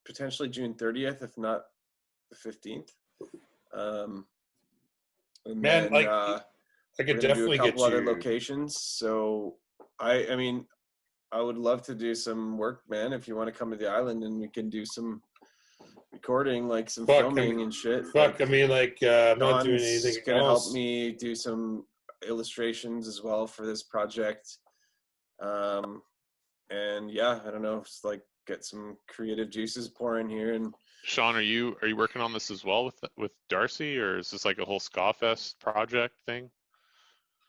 potentially June 30th, if not the 15th. I could definitely do a couple get other locations. So I mean, I would love to do some work, man. If you want to come to the island and we can do some recording, like some filming and shit. I'm not doing anything. He's gonna help me do some illustrations as well for this project. And I don't know, just like get some creative juices pouring here. And Sean, are you working on this as well with Darcy, or is this like a whole Skafest project thing?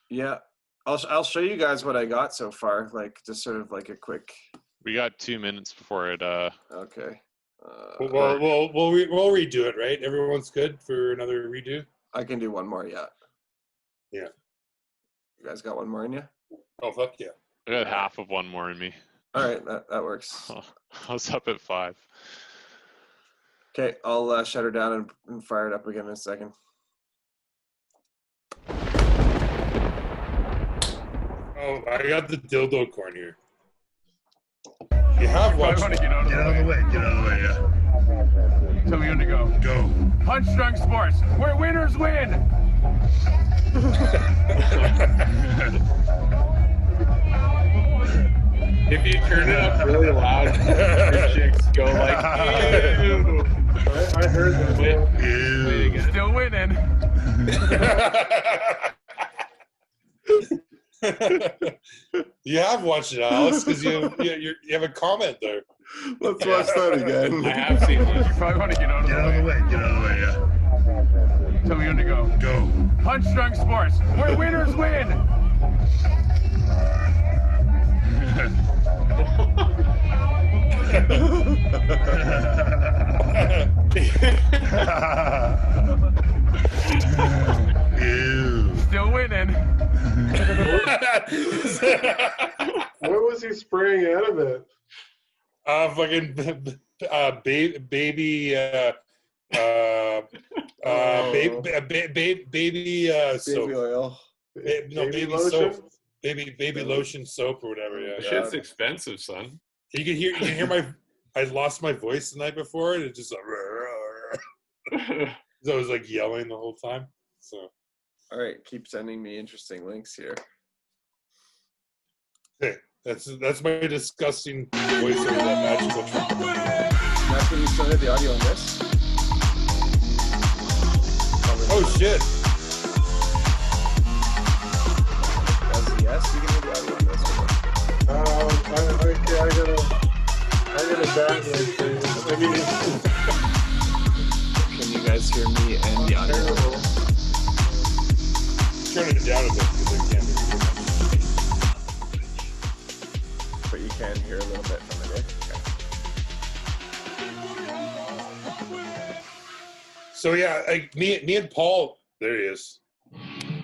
Yeah, I'll show you guys what I got so far, like just sort of like a quick. We got 2 minutes before it. Okay. We'll redo it, right? Everyone's good for another redo. I can do one more, yeah. Yeah. You guys got one more in you? Oh fuck yeah! I got half of one more in me. All right, that works. I was up at 5. Okay, I'll shut her down and fire it up again in a second. Oh, I got the dildo corn here. You have watched it. Get out of the way. Get out of the way, yeah. Tell me when to go. Go. Punch Drunk Sports, where winners win. If you turn it up really loud, your chicks go like, ew. I heard that. Still winning. You have watched it, Alex, because you have a comment there. Let's watch that again. I have seen this. You probably want to get out of the way. Get out of the way, yeah. Tell me when to go. Go. Punch Drunk Sports, where winners win. Ew. Still winning. What was he spraying out of it? Fucking baby Baby soap. oil. Baby lotion? soap. Baby lotion soap or whatever. Yeah. Shit's expensive, son. You can hear my. I lost my voice the night before, and it just like, so I was like yelling the whole time. So. All right, keep sending me interesting links here. Hey, that's my disgusting voice over that magical trumpet. Now, can you still hear the audio on this? Oh shit! Yes, you can hear the audio on this one. I got a bad one for you. I mean, can you guys hear me and the audio? Turn it down a bit because I can't hear you. But you can hear a little bit from it, okay. So yeah, like me and Paul. There he is.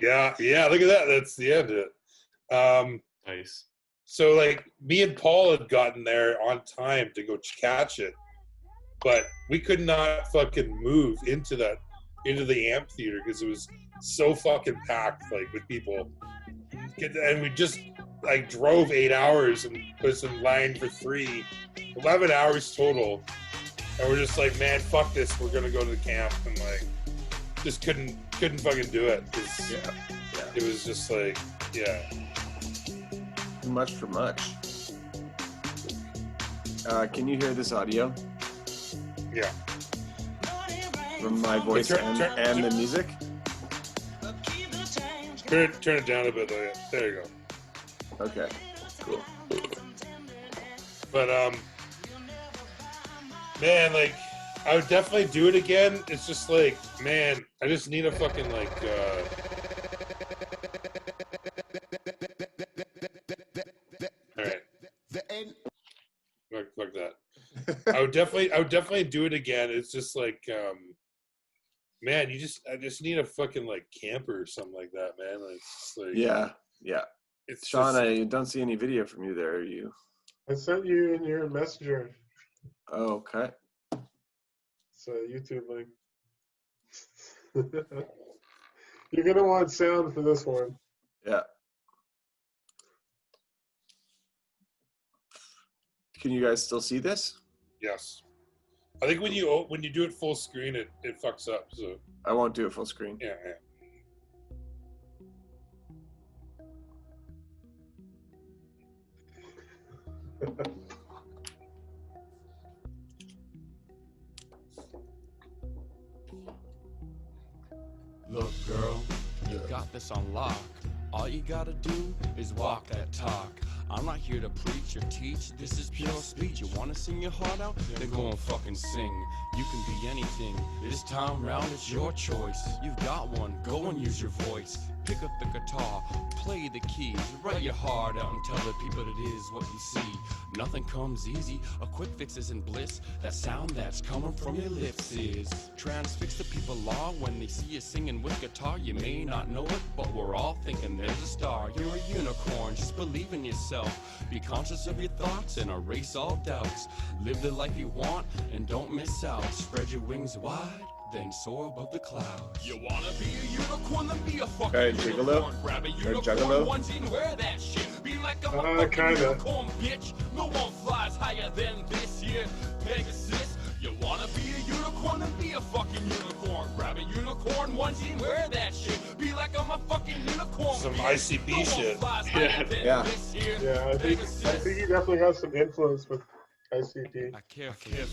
Yeah. Look at that. That's the end of it. Nice. So like me and Paul had gotten there on time to go catch it, but we could not fucking move into the amphitheater because it was so fucking packed, like with people. And like drove 8 hours and was in line for 3, 11 hours total. And we're just like, man, fuck this. We're gonna go to the camp, and like, just couldn't fucking do it. Yeah. It was just like, yeah. Too much for much. Can you hear this audio? Yeah. From my voice and the music? Turn it down a bit though. Yeah. There you go. Okay. Cool. But man, like, I would definitely do it again. It's just like, man, I just need a fucking like. All right. Like that. I would definitely do it again. It's just like, man, I just need a fucking like camper or something like that, man. Like, it's just like, yeah. It's Sean, just, I don't see any video from you there. Are you? I sent you in your messenger. Oh, okay. It's a YouTube link. You're gonna want sound for this one. Yeah. Can you guys still see this? yes. I think when you do it full screen, it fucks up. So I won't do it full screen. yeah. Look, girl, you got this on lock. All you gotta do is walk that talk. I'm not here to preach or teach, this is pure speech. You wanna sing your heart out? Then go and fucking sing. You can be anything, this time round it's your choice. You've got one, go and use your voice. Pick up the guitar, play the keys, write your heart out and tell the people it is what you see. Nothing comes easy, a quick fix isn't bliss. That sound that's coming from your lips is. Transfix the people along when they see you singing with guitar. You may not know it, but we're all thinking there's a star. You're a unicorn, just believe in yourself. Be conscious of your thoughts and erase all doubts. Live the life you want and don't miss out. Spread your wings wide, then soar above the clouds. You wanna be a unicorn, then be a fucking unicorn. Grab a unicorn onesie and wear that shit. Be like a fucking unicorn, bitch. No one flies higher than this here Pegasus. You wanna be a unicorn, then be a fucking unicorn. Grab a unicorn onesie and wear that shit. Be like I'm a fucking unicorn. Some bitch. ICP shit. Yeah. Yeah, I think he definitely has some influence with ICP. I care for you.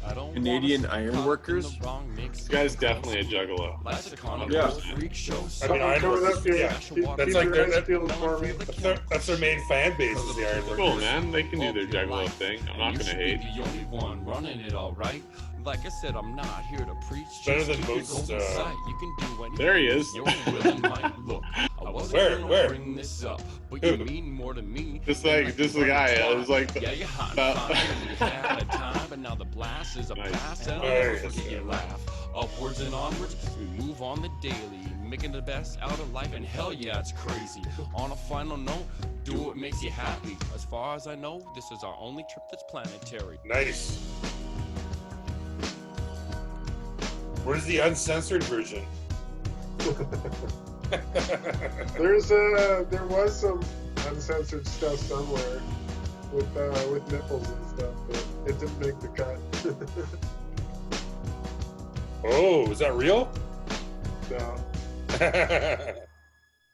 I don't Canadian iron workers? This guy's definitely a juggalo. Yeah. I mean, iron workers, yeah. That's like that's their main fan base is the iron workers. Cool, man. They can do their juggalo thing. I'm not gonna hate. The only one running it all right. Like I said, I'm not here to preach. Better than most. You can do anything. There he is. Your will might look. I wasn't Where? Bring this up, but you mean more to me. Just the guy. I was like, yeah, you're hot. You had a time, but now the blast is a blast. And I'll never forget your laugh. Upwards and onwards, we move on the daily, making the best out of life, and hell yeah, it's crazy. On a final note, do what makes you happy. As far as I know, this is our only trip that's planetary. Nice. Where's the uncensored version? There was some uncensored stuff somewhere with nipples and stuff, but it didn't make the cut. Oh, is that real? No,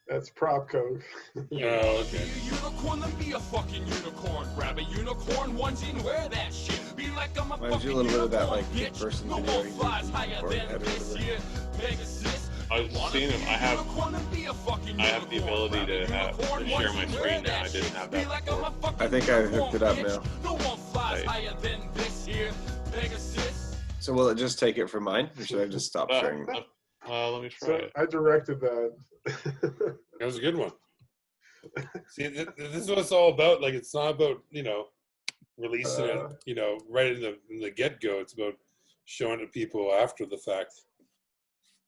that's prop code. Oh, okay. Unicorn, then be a fucking unicorn. Grab a unicorn onesie and wear that shit. Be like I'm a Reminds you a little bit of that like person video you did. I was seeing him. I have the ability to share my screen now. I didn't have that before. I think I hooked it up now. So will it just take it from mine, or should I just stop sharing? Let me try So it. I directed that. That was a good one. See, this is what it's all about. Like, it's not about, releasing it, right in the get-go. It's about showing it to people after the fact.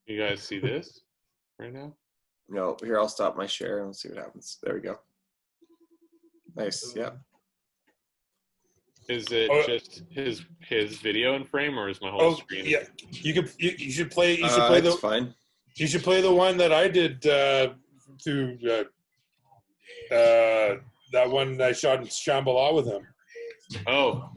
You guys see this right now? No, here, I'll stop my share and let's see what happens. There we go. Nice, yeah. Is it just his video in frame, or is my whole screen? Yeah, you should play. You should play fine. You should play the one that I did through That one I shot in Shambhala with him. Oh,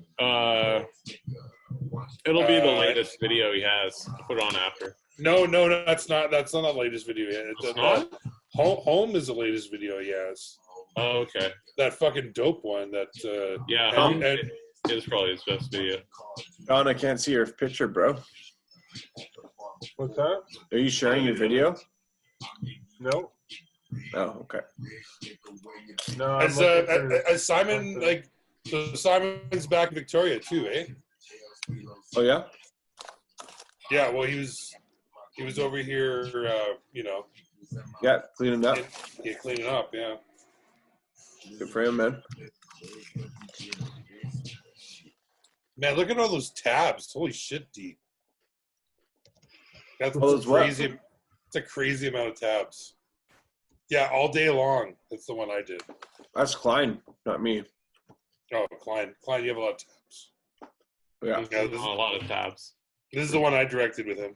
it'll be the latest video he has. I'll put it on after. No, that's not the latest video yet. It's not? Home is the latest video he has. Oh, okay. That fucking dope one. That yeah, Home is probably his best video. Don, I can't see your picture, bro. What's that? Are you sharing your video? No. Oh, okay. No. As Simon, like, so Simon's back in Victoria too, eh? Oh yeah. Yeah. Well, he was over here, Yeah, cleaning up. Yeah, cleaning up. Yeah. Good for him, man. Man, look at all those tabs. Holy shit, D. That's crazy. It's a crazy amount of tabs. Yeah, all day long. That's the one I did. That's Klein, not me. Oh, Klein, you have a lot of tabs. Yeah, There's a lot of tabs. This is the one I directed with him.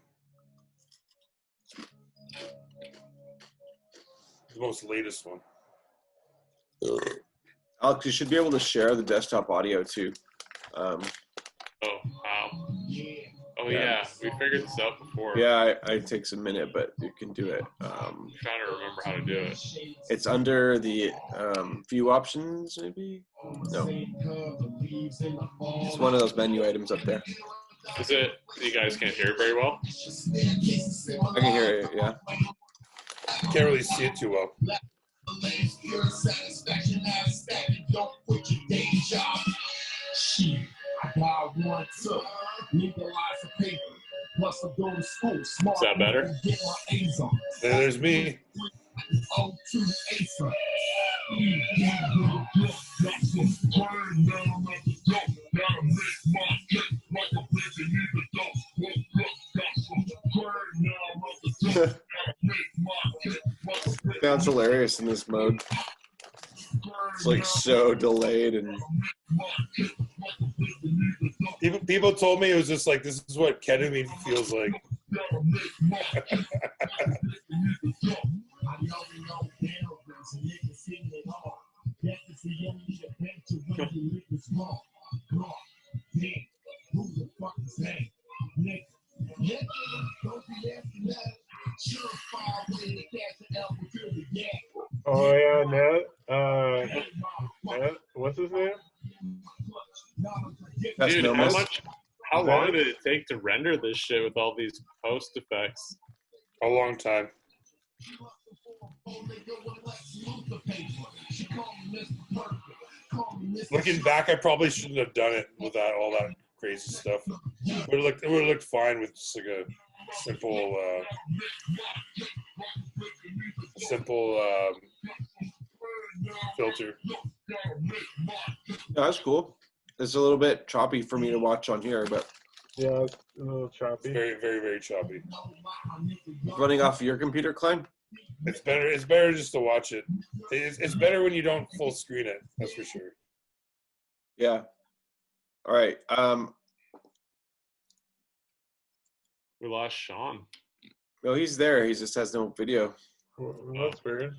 The most latest one. Alex, you should be able to share the desktop audio too. Oh, wow. Oh, yeah. We figured this out before. Yeah, it takes a minute, but you can do it. I'm trying to remember how to do it. It's under the view options, maybe? No. It's one of those menu items up there. Is it? You guys can't hear it very well? I can hear it, yeah. Can't really see it too well. Is that better? There's me. Sounds hilarious in this mode. It's like so delayed and People told me it was just like, this is what ketamine feels like. Oh yeah, Ned. Ned, what's his name? that's Dude, Nomus. how long did it take to render this shit with all these post effects? A long time. Looking back, I probably shouldn't have done it with all that crazy stuff. It would have looked fine with just like a simple filter. That's cool. It's a little bit choppy for me to watch on here, but Yeah, it's a little choppy. Very, very, very choppy. running off your computer, Klein? It's better. It's better just to watch it. It's better when you don't full screen it. That's for sure. Yeah. All right. We lost Sean. No, he's there. He just has no video. Well, that's weird.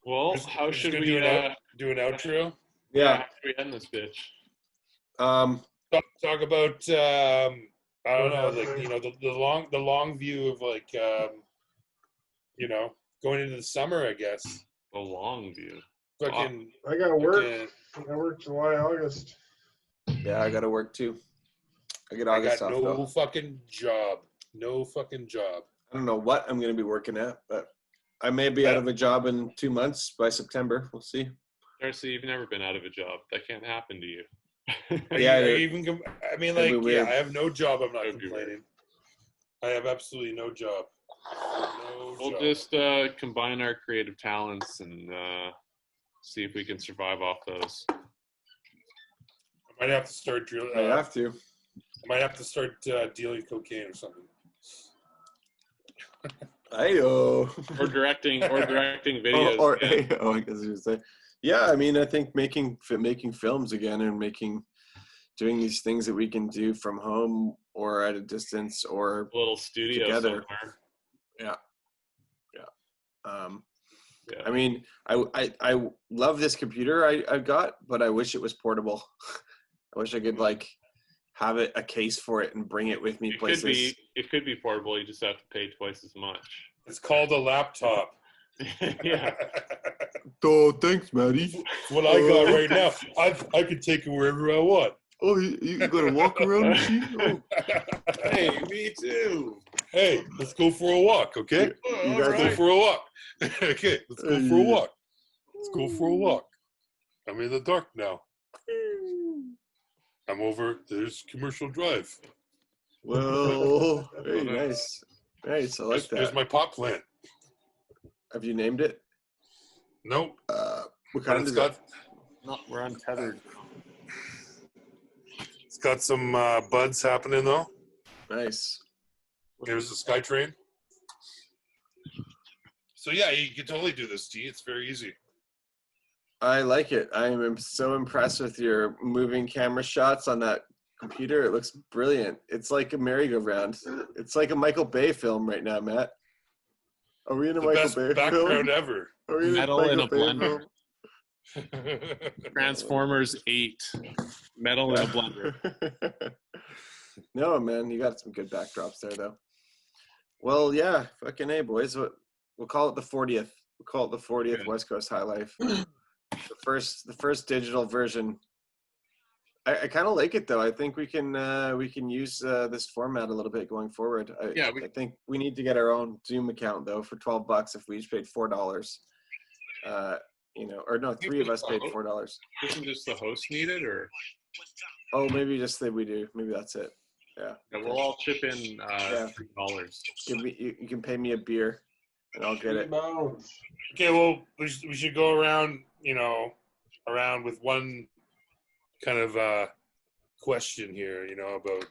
Well, how should we do an outro? Yeah. how should we end this bitch? Talk about I don't know, like the long view of like going into the summer, I guess. The long view. Fucking. I got work. fucking- I work July, August. Yeah, I got to work too. I get I August got off, no though. fucking job. No fucking job. I don't know what I'm going to be working at, but I may be out of a job in 2 months by September. We'll see. Darcy, you've never been out of a job. That can't happen to you. Yeah, I mean, that'd be like, weird. I have no job. I'm not That'd be complaining. I have absolutely no job. We'll job. just combine our creative talents and see if we can survive off those. I might have to start drilling. I have to. I might have to start dealing cocaine or something. Ayo. Or directing videos. Or again. ayo, I guess you would say. Yeah, I mean, I think making films again and doing these things that we can do from home or at a distance or A little studio together. somewhere. Yeah. Yeah. I mean, I love this computer I got, but I wish it was portable. I wish I could like have a case for it and bring it with me places. It could be portable. You just have to pay twice as much. It's called a laptop. Yeah. Oh, thanks, Matty. It's what I got right now. I can take it wherever I want. Oh, you got a walk around machine? Oh. Hey, me too. Hey, let's go for a walk, okay? Let's go for a walk. Okay, let's go for a walk. Let's go for a walk. I'm in the dark now. I'm over. There's Commercial Drive. Well, hey, nice. Nice, I like that. There's my pot plant. Have you named it? Nope. What kind is it? We're untethered. It's got some buds happening though. Nice. There's the SkyTrain. So yeah, you can totally do this, T. It's very easy. I like it. I am so impressed with your moving camera shots on that computer. It looks brilliant. It's like a merry-go-round. It's like a Michael Bay film right now, Matt. Are we in a The Michael best Bay background film? ever. Are we in Metal Michael in a Bay blender. film? Transformers 8. Metal in a blender. No, man, you got some good backdrops there, though. Well, yeah, fucking A, boys. We'll call it the 40th. We'll call it the 40th West Coast Highlife. The first digital version. I kind of like it though. I think we can use this format a little bit going forward. I think we need to get our own Zoom account though for $12 if we each paid $4. Or no, three of us paid $4. Isn't just the host needed, or? Oh, maybe just that we do. Maybe that's it. Yeah. We'll all chip in $3. You can pay me a beer, and I'll get it. Okay, well, we should go around, around with one kind of question here, about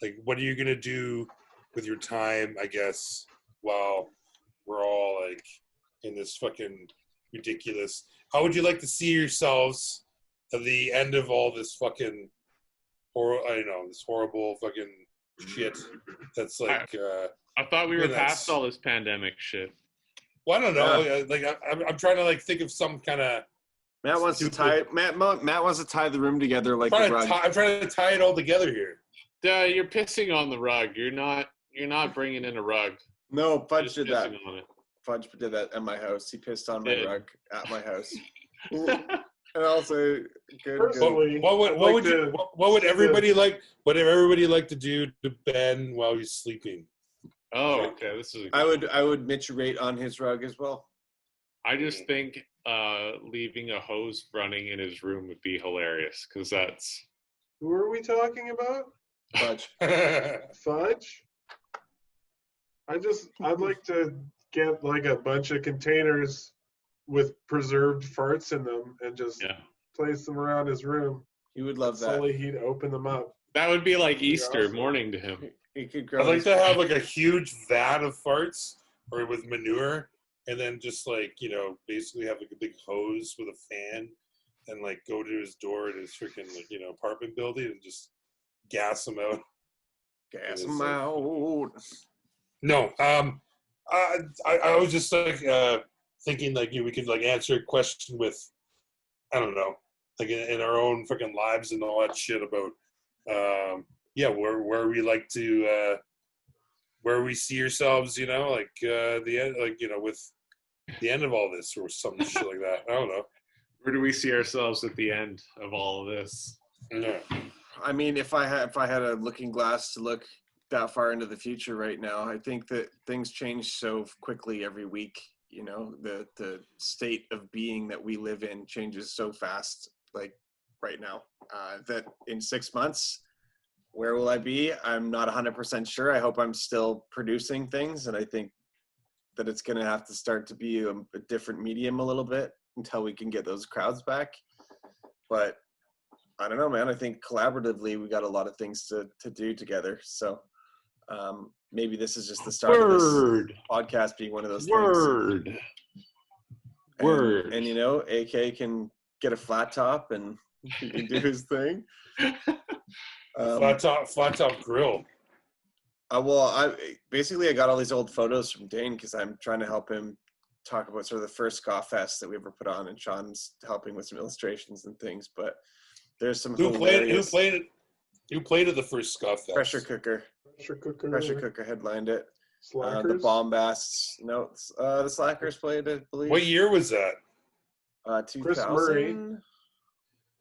like what are you gonna do with your time, I guess, while we're all like in this fucking ridiculous. How would you like to see yourselves at the end of all this fucking this horrible fucking shit that's like I thought we were past all this pandemic shit. Well, I don't know. Yeah. Like I'm trying to like think of some kind of Matt wants to tie the room together like a rug. I'm trying to tie it all together here. You're pissing on the rug. You're not bringing in a rug. No, Fudge did that. Fudge did that at my house. He pissed on my rug at my house. And also, what would everybody like to do to Ben while he's sleeping? Oh, okay. This is. I would micturate on his rug as well. I just think leaving a hose running in his room would be hilarious because that's. Who are we talking about? Fudge. Fudge? I'd like to get like a bunch of containers with preserved farts in them and just place them around his room. He would love that. Slowly he'd open them up. That would be like Easter morning to him. I'd like to have like a huge vat of farts or with manure and then just like, basically have like a big hose with a fan and like go to his door at his freaking apartment building and just gas him out. Gas him out. No, I was just like thinking like we could like answer a question with I don't know, like in our own freaking lives and all that shit about where we like to where we see ourselves, like the end, like with the end of all this or some shit like that. I don't know. Where do we see ourselves at the end of all of this? Yeah. I mean, if I had a looking glass to look that far into the future right now, I think that things change so quickly every week. The state of being that we live in changes so fast, like right now, that in 6 months, where will I be? I'm not 100% sure. I hope I'm still producing things, and I think that it's going to have to start to be a different medium a little bit until we can get those crowds back. But I don't know, man. I think collaboratively we got a lot of things to do together. So maybe this is just the start of this podcast being one of those things. And AK can get a flat top and he can do his thing. Flat top grill. Well, I got all these old photos from Dane because I'm trying to help him talk about sort of the first Ska Fest that we ever put on, and Sean's helping with some illustrations and things. But there's some Who played at the first Ska Fest? Pressure Cooker headlined it. The Bombasts. No, the Slackers played it, I believe. What year was that? 2000. Chris Murray.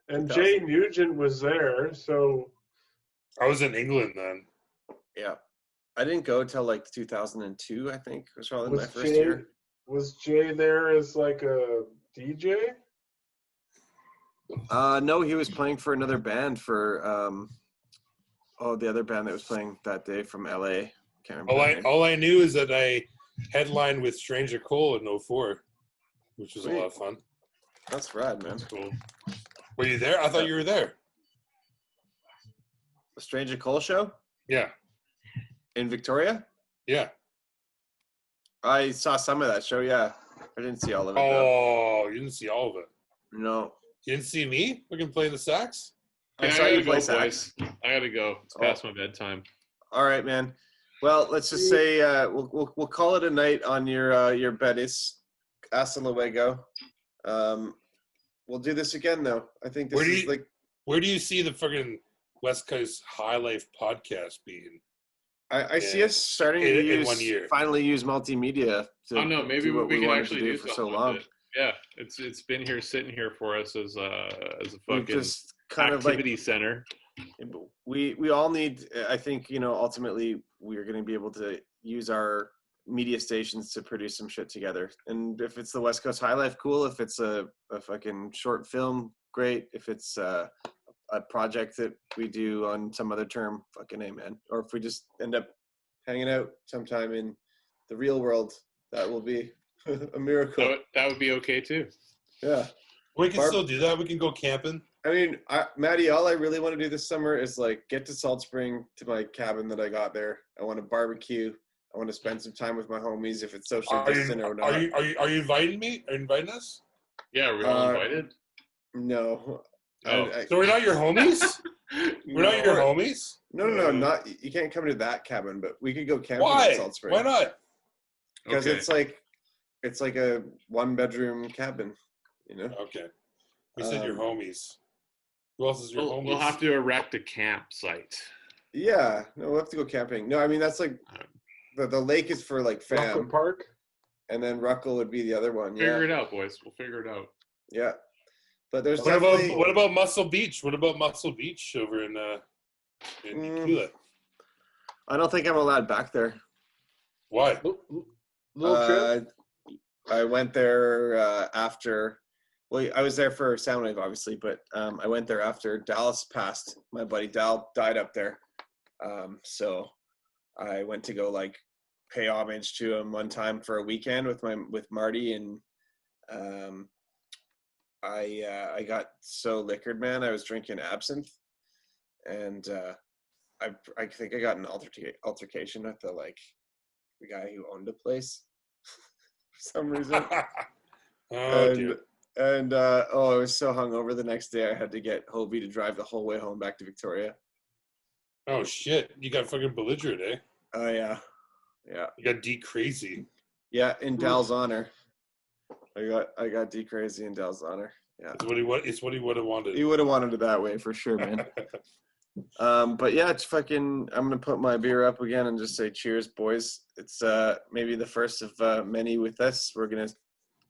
And Jay Nugent was there, so I was in England then. Yeah. I didn't go till like 2002, I think. Was probably my first year. Was Jay there as like a DJ? No, he was playing for another band for the other band that was playing that day from LA. Can't remember. All I knew is that I headlined with Stranger Cole in 04, which was a lot of fun. That's rad, man. That's cool. Were you there? I thought you were there. The Stranger Cole show? Yeah. In Victoria? Yeah. I saw some of that show, yeah. I didn't see all of it, though. You didn't see all of it? No. You didn't see me? We can play the sax? I saw you play sax. I gotta go. It's past my bedtime. All right, man. Well, let's just say we'll call it a night on your Betis. Hasta luego. We'll do this again, though. I think this is like... Where do you see the fucking West Coast Highlife podcast being? I see us starting to finally use multimedia. Oh no, maybe we can actually do for so long. It. Yeah, it's been here, sitting here for us as a fucking just kind activity of center. We all need. I think ultimately we're going to be able to use our media stations to produce some shit together. And if it's the West Coast Highlife, cool. If it's a fucking short film, great. If it's a project that we do on some other term, fucking amen. Or if we just end up hanging out sometime in the real world, that will be a miracle. That would be okay too. Yeah. We can still do that. We can go camping. I mean, Maddie, all I really want to do this summer is like get to Salt Spring, to my cabin that I got there. I want to barbecue. I want to spend some time with my homies, if it's social distant or not. Are you inviting me? Are you inviting us? Yeah, we're all invited. No. Oh. So we're not your homies? We're not your homies? No, not. You can't come to that cabin, but we could go camping Why? at Salt Spring. Why not? Because it's like a 1-bedroom cabin, Okay. We said your homies. Who else is your homies? We'll have to erect a campsite. Yeah. No, we'll have to go camping. No, I mean, that's like the lake is for like fam. Ruckle Park? And then Ruckle would be the other one. Figure it out, boys. We'll figure it out. Yeah. But there's what about Muscle Beach? What about Muscle Beach over in Tequila? I don't think I'm allowed back there. Why? Little trip? I went there after. Well, I was there for Soundwave, obviously, but I went there after Dallas passed. My buddy Dal died up there, so I went to go like pay homage to him one time for a weekend with Marty, and I got so liquored, man. I was drinking absinthe, and I think I got an altercation with the guy who owned the place for some reason. Dear. And I was so hungover the next day. I had to get Hobie to drive the whole way home back to Victoria. Oh shit! You got fucking belligerent, eh? Oh yeah. You got D crazy. Yeah, in Dal's honor. I got D crazy in Dal's honor. Yeah. It's what he would have wanted. He would have wanted it that way for sure, man. But yeah, it's fucking. I'm gonna put my beer up again and just say cheers, boys. It's maybe the first of many with us. We're gonna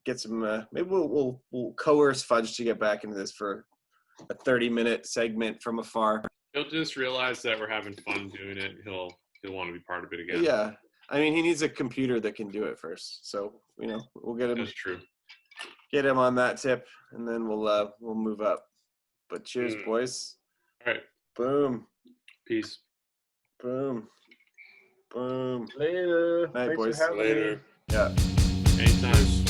get some. Maybe we'll coerce Fudge to get back into this for a 30-minute segment from afar. He'll just realize that we're having fun doing it. He'll want to be part of it again. Yeah, I mean, he needs a computer that can do it first. So we'll get him. That's true. Get him on that tip, and then we'll move up. But cheers, boys. All right. Boom. Peace. Boom. Boom. Later. Night, Thanks boys. for having me. Later. Yeah. Anytime.